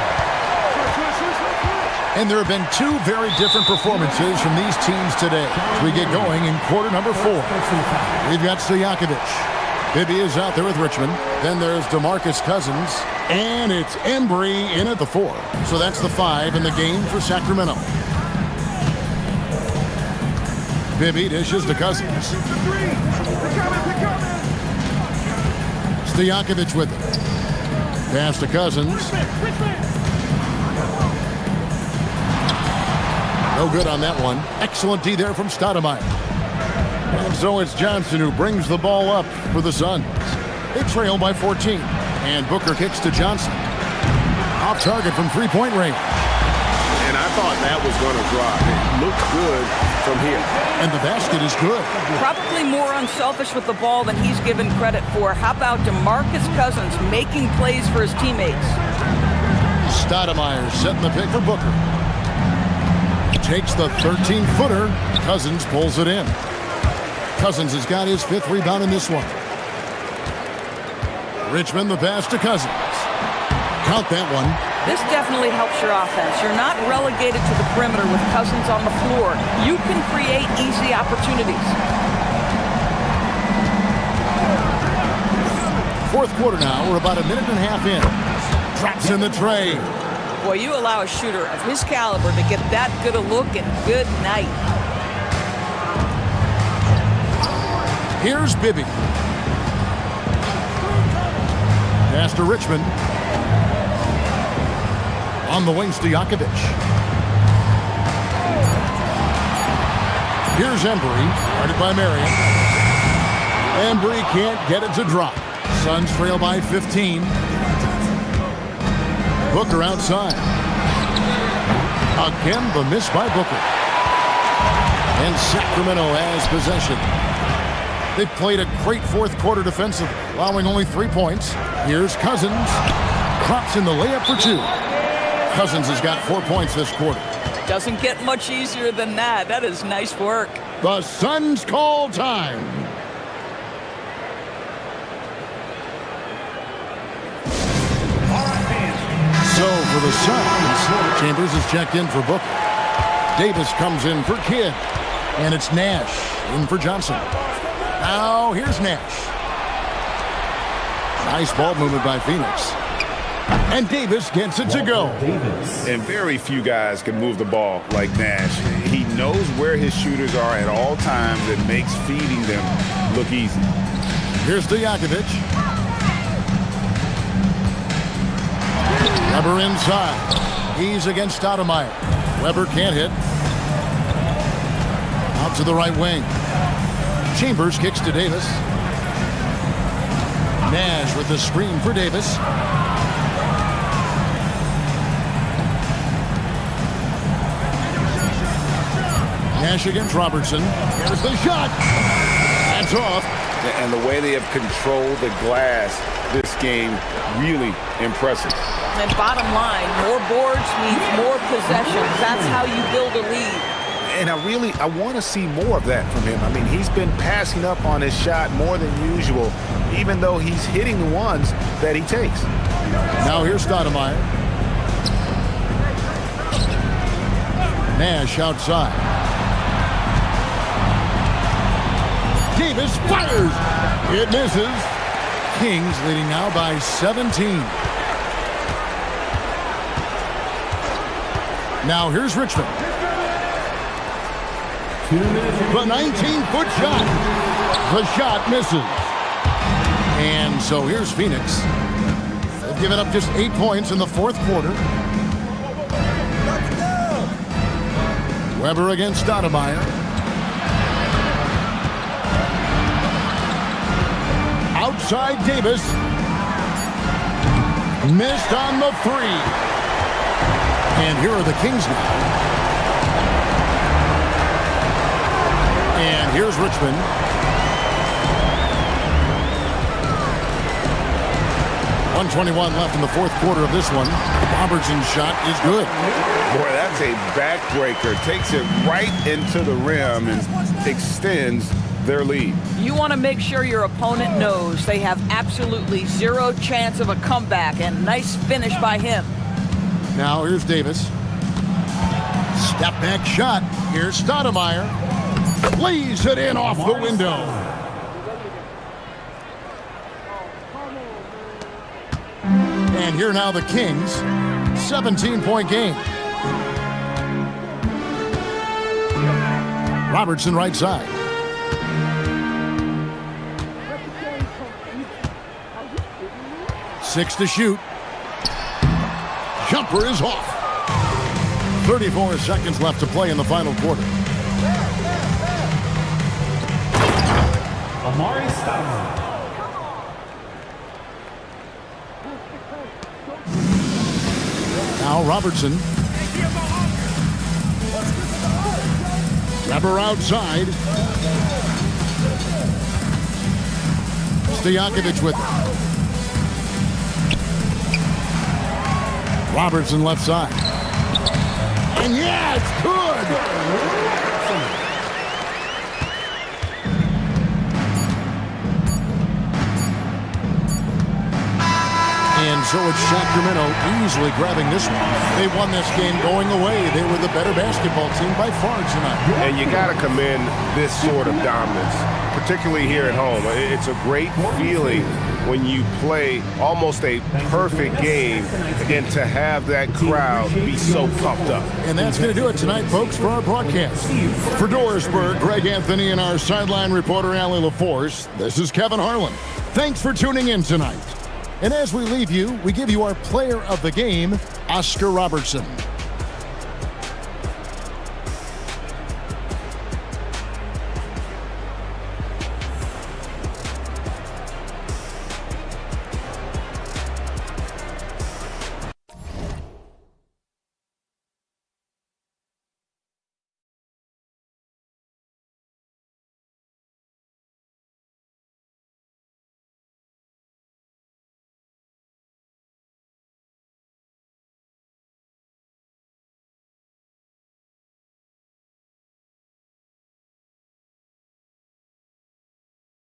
And there have been two very different performances from these teams today as we get going in quarter number 4. We've got Stojakovic. Bibby is out there with Richmond. Then there's DeMarcus Cousins. And it's Embry in at the 4. So that's the 5 in the game for Sacramento. Bibby dishes to Cousins. Stojakovic with it. Pass to Cousins. No good on that one. Excellent D there from Stoudemire. And so it's Johnson who brings the ball up for the Suns. They trail by 14. And Booker kicks to Johnson. Off target from three-point range. And I thought that was going to drop. It looked good from here. And the basket is good. Probably more unselfish with the ball than he's given credit for. How about DeMarcus Cousins making plays for his teammates? Stoudemire setting the pick for Booker. Takes the 13-footer. Cousins pulls it in. Cousins has got his 5th rebound in this one. Richmond the pass to Cousins. Count that one. This definitely helps your offense. You're not relegated to the perimeter with Cousins on the floor. You can create easy opportunities. 4th quarter now. We're about a minute and a half in. Drops in the tray. Boy, you allow a shooter of his caliber to get that good a look, and good night. Here's Bibby. Pass to Richmond. On the wing, Stojakovic. Here's Embry, guarded by Marion. Embry can't get it to drop. Suns trail by 15. Booker outside. Again, the miss by Booker. And Sacramento has possession. They played a great 4th quarter defensive, allowing only 3 points. Here's Cousins. Drops in the layup for 2. Cousins has got 4 points this quarter. Doesn't get much easier than that. That is nice work. The Suns call time. So for the Suns, Chambers is checked in for Booker. Davis comes in for Kidd. And it's Nash in for Johnson. Now here's Nash. Nice ball movement by Phoenix. And Davis gets it to go. And very few guys can move the ball like Nash. He knows where his shooters are at all times and makes feeding them look easy. Here's Stojakovic. Weber inside. He's against Stoudemire. Weber can't hit. Out to the right wing. Chambers kicks to Davis. Nash with the screen for Davis. Nash against Robertson. Here's the shot. That's off. And the way they have controlled the glass this game, really impressive. And bottom line, more boards means more possessions. That's how you build a lead. And I want to see more of that from him. I mean, he's been passing up on his shot more than usual, even though he's hitting the ones that he takes. Now here's Stoudemire. Nash outside. Davis fires. It misses. Kings leading now by 17. Now here's Richmond. The 19-foot shot. The shot misses. And so here's Phoenix. They've given up just 8 points in the 4th quarter. Weber against Stoudemire. Outside Davis. Missed on the 3. And here are the Kings now. And here's Richmond. 1:21 left in the fourth quarter of this one. Robertson's shot is good. Boy, that's a backbreaker. Takes it right into the rim and extends their lead. You want to make sure your opponent knows they have absolutely zero chance of a comeback, and nice finish by him. Now here's Davis. Step back shot. Here's Stoudemire. Lays it in off the window. And here now the Kings. 17-point game. Robertson right side. Six to shoot. Jumper is off. 34 seconds left to play in the final quarter. Amari Stoudemire. Now Robertson. Grabber outside. Stojakovic with it. Robertson left side. And yeah, it's good. And so it's Sacramento easily grabbing this one. They won this game going away. They were the better basketball team by far tonight. And you got to commend this sort of dominance, particularly here at home. It's a great feeling when you play almost a perfect game and to have that crowd be so pumped up. And that's going to do it tonight, folks, for our broadcast. For Dorisburg, Greg Anthony and our sideline reporter, Allie LaForce, this is Kevin Harlan. Thanks for tuning in tonight. And as we leave you, we give you our player of the game, Oscar Robertson.